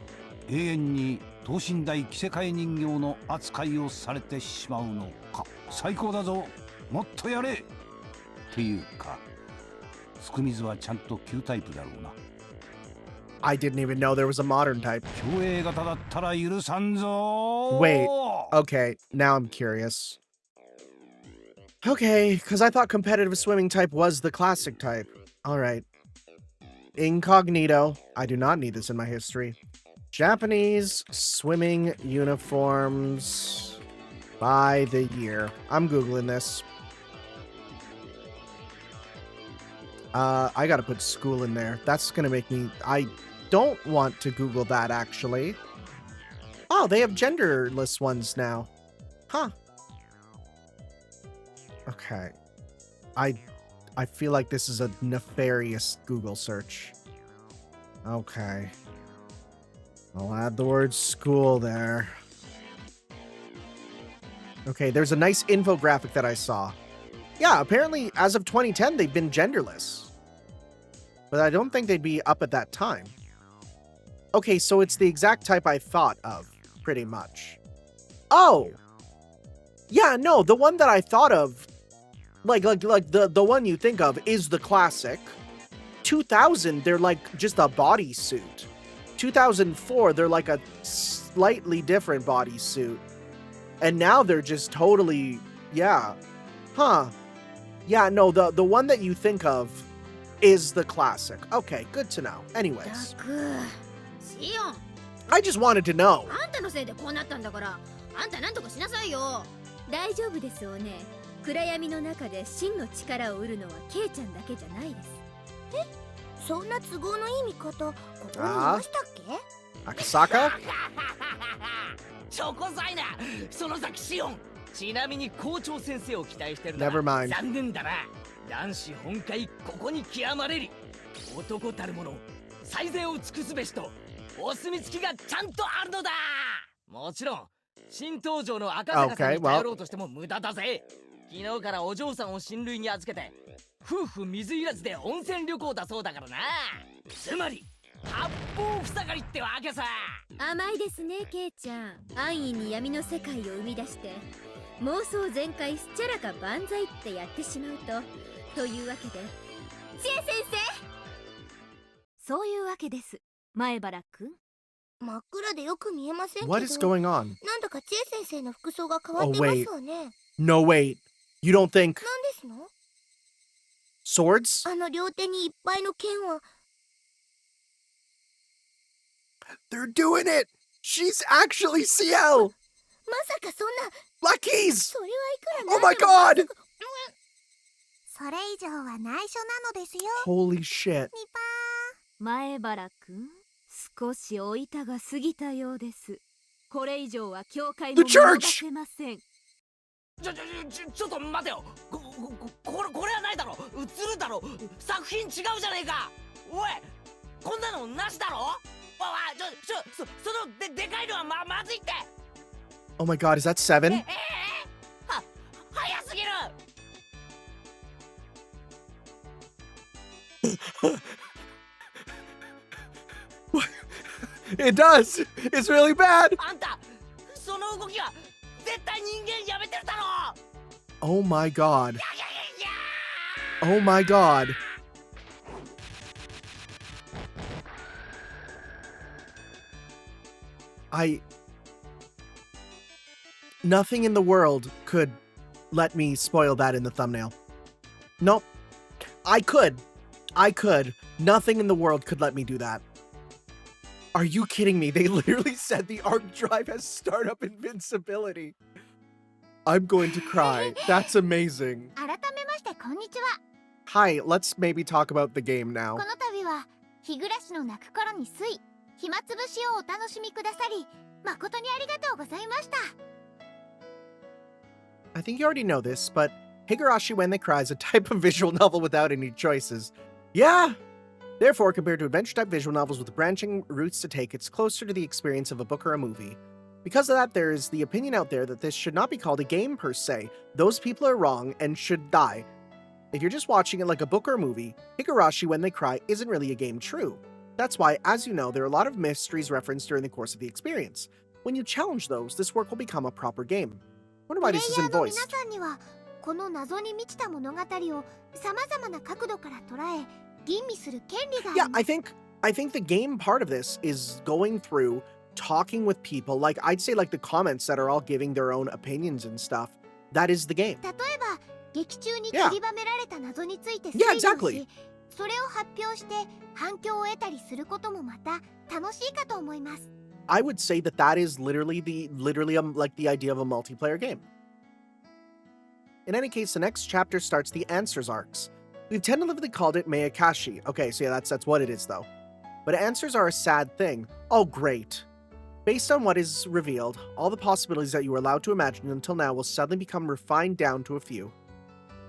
永遠に等身大着せ替え人形の扱いをされてしまうのか。最高だぞ、もっとやれっていうか、つくみずはちゃんと旧タイプだろうな。 I didn't even know there was a modern type. 競泳型だったら許さんぞ。 Wait, okay, now I'm curious. Okay, because I thought competitive swimming type was the classic type. Alright. Incognito. I do not need this in my history. Japanese swimming uniforms by the year. I'm Googling this. I gotta put school in there. That's gonna make me... I don't want to Google that, actually. Oh, they have genderless ones now. Huh. Okay. I feel like this is a nefarious Google search. Okay. I'll add the word school there. Okay, there's a nice infographic that I saw. Yeah, apparently, as of 2010, they've been genderless. But I don't think they'd be up at that time. Okay, so it's the exact type I thought of, pretty much. Oh! Yeah, no, the one that I thought of, like the one you think of is the classic. 2000, they're like just a bodysuit. 2004, they're like a slightly different bodysuit. And now they're just totally, yeah. Huh. Yeah, no, the one that you think of is the classic. Okay, good to know. Anyways. シオン、 I just wanted to know. あんたのせいでこうなったんだから、あんたなんとかしなさいよ。大丈夫ですおね。暗闇の中で真の力を得るのはケイちゃんだけじゃないです。え、そんな都合のいい見方、ここにいましたっけ？ Akasaka? チョコザイナ、その先シオン。ちなみに校長先生を期待してるな。 Never mind. 残念だな。男子本会ここに極まれり。男たる者、最善を尽くすべしとお墨付きがちゃんとあるのだ。もちろん新登場の赤坂さんに頼ろうとしても無駄だぜ。昨日からお嬢さんを親類に預けて夫婦水入らずで温泉旅行だそうだからな。つまり八方塞がりってわけさ。甘いですねケイちゃん。安易に闇の世界を生み出して妄想全開スチャラか万歳ってやってしまうというわけで、知恵先生、そういうわけです。前原くん、真っ暗でよく見えませんけど。 What is going on? なんだか知恵先生の服装が変わってますわね。No, wait. You don't think... なんですの？ Swords? あの両手にいっぱいの剣は。 They're doing it! She's actually CL! まさかそんな。 Luckies! それはいくら Oh my god! それ以上は内緒なのですよ。 Holy shit. ニパ前原くん、少しお板が過ぎたようです。これ以上は教会も見逃せません。ちょっと待てよ。これはないだろ。映るだろ。作品違うじゃねえか。おい、こんなのなしだろ。そのでかいのはまずいって。 Oh my god, is that 7? 早すぎる。It does! It's really bad! あんた、その動きは絶対人間やめてるだろ。 Oh my god. Oh my god. Nothing in the world could let me spoil that in the thumbnail. Nope. I could. Nothing in the world could let me do that. Are you kidding me? They literally said the arc drive has startup invincibility. I'm going to cry. That's amazing. 改めましてこんにちは。 Hi, let's maybe talk about the game now. この度は日暮らしの泣く頃に水暇つぶしをお楽しみくださり誠にありがとうございました。 I think you already know this, but Higurashi When They Cry is a type of visual novel without any choices. Yeah! Therefore, compared to adventure-type visual novels with branching routes to take, it's closer to the experience of a book or a movie. Because of that, there is the opinion out there that this should not be called a game per se. Those people are wrong and should die. If you're just watching it like a book or a movie, Higurashi When They Cry isn't really a game true. That's why, as you know, there are a lot of mysteries referenced during the course of the experience. When you challenge those, this work will become a proper game. Wonder why this isn't voiced. プレイヤーの皆さんにはこの謎に満ちた物語を様々な角度から捉え吟味する権利があり Yeah, ます。 I think the game part of this is going through, talking with people, like I'd say like the comments that are all giving their own opinions and stuff. That is the game. 例えば劇中に Yeah. 散りばめられた謎について Yeah, 推理をし、 exactly. それを発表して反響を得たりすることもまた楽しいかと思います。 I would say that that is literally like the idea of a multiplayer game. In any case, the next chapter starts the Answers arcs. We've tentatively called it Meikashi. Okay, so yeah, that's what it is though. But answers are a sad thing. Oh, great. Based on what is revealed, all the possibilities that you were allowed to imagine until now will suddenly become refined down to a few.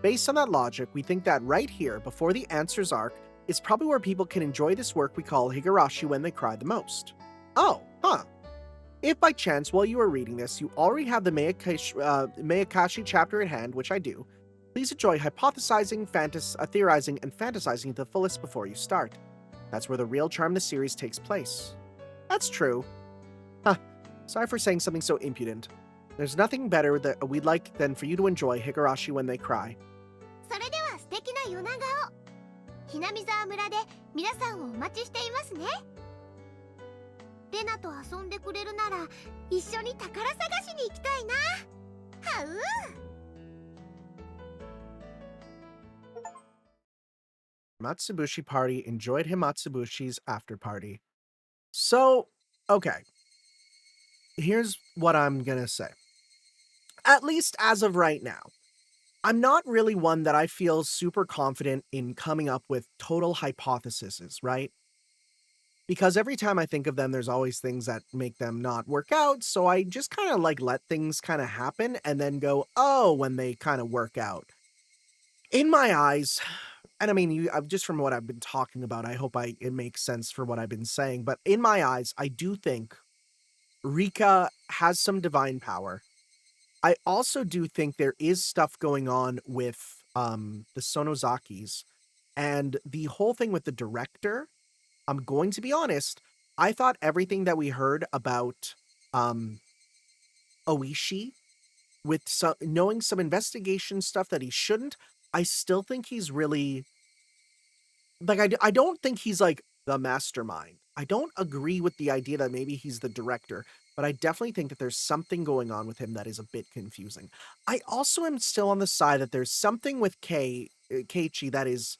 Based on that logic, we think that right here, before the Answers arc, is probably where people can enjoy this work we call Higurashi When They Cry the most. Oh, huh. If by chance, while you are reading this, you already have the Meikashi chapter at hand, which I do, please enjoy hypothesizing, theorizing, and fantasizing to the fullest before you start. That's where the real charm of the series takes place. That's true. Huh. Sorry for saying something so impudent. There's nothing better that we'd like than for you to enjoy Higurashi When They Cry. それでは素敵な夜長を。ひなみざわ村で皆さんをお待ちしていますね。レナと遊んでくれるなら一緒に宝探しに行きたいな。はう。Himatsubushi party enjoyed Himatsubushi's after party. So, okay. Here's what I'm gonna say. At least as of right now, I'm not really one that I feel super confident in coming up with total hypotheses, right? Because every time I think of them, there's always things that make them not work out, so I just kind of like let things kind of happen and then go, oh, when they kind of work out. In my eyes, and I mean, just from what I've been talking about, I hope it makes sense for what I've been saying, but in my eyes, I do think Rika has some divine power. I also do think there is stuff going on with the Sonozakis, and the whole thing with the director. I'm going to be honest, I thought everything that we heard about Ooishi, with knowing some investigation stuff that he shouldn't, I still think he's really like I don't think he's like the mastermind. I don't agree with the idea that maybe he's the director, but I definitely think that there's something going on with him that is a bit confusing. I also am still on the side that there's something with Keiichi that is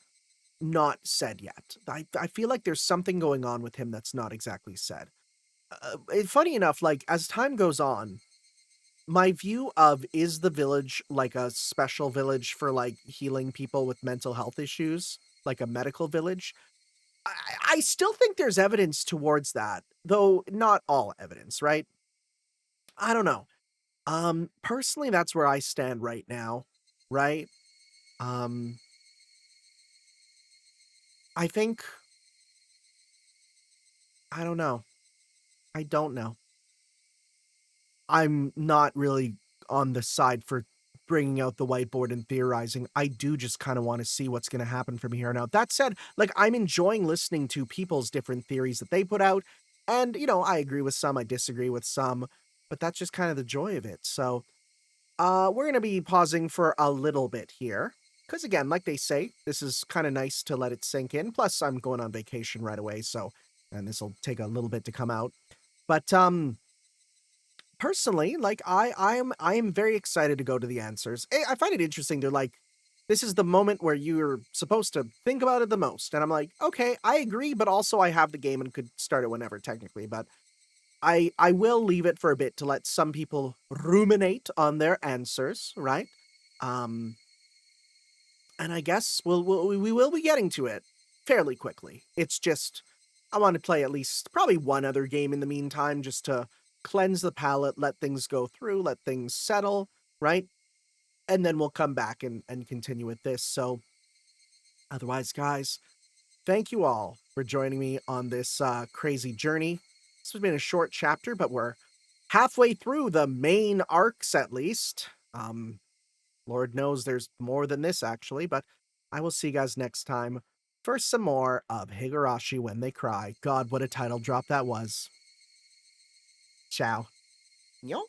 not said yet. I feel like there's something going on with him that's not exactly said. Funny enough, like as time goes on, my view of is the village like a special village for like healing people with mental health issues, like a medical village, I still think there's evidence towards that, though not all evidence, right? I don't know. Personally, that's where I stand right now, right? I think I don't know. I don't know. I'm not really on the side for bringing out the whiteboard and theorizing. I do just kind of want to see what's going to happen from here on out. That said, like I'm enjoying listening to people's different theories that they put out. And, you know, I agree with some, I disagree with some, but that's just kind of the joy of it. So, we're going to be pausing for a little bit here. Because again, like they say, this is kind of nice to let it sink in. Plus, I'm going on vacation right away, so, and this will take a little bit to come out. But, personally, like I am very excited to go to the answers. I find it interesting. They're like, this is the moment where you're supposed to think about it the most. And I'm like, okay, I agree, but also I have the game and could start it whenever technically, but I will leave it for a bit to let some people ruminate on their answers, right? And I guess we will be getting to it fairly quickly. It's just I want to play at least probably one other game in the meantime just to cleanse the palate, let things go through, let things settle, right? And then we'll come back and continue with this. So, otherwise, guys, thank you all for joining me on this crazy journey. This has been a short chapter, but we're halfway through the main arcs at least. Lord knows there's more than this actually, but I will see you guys next time for some more of Higurashi When They Cry. God, what a title drop that was. Ciao. Yo.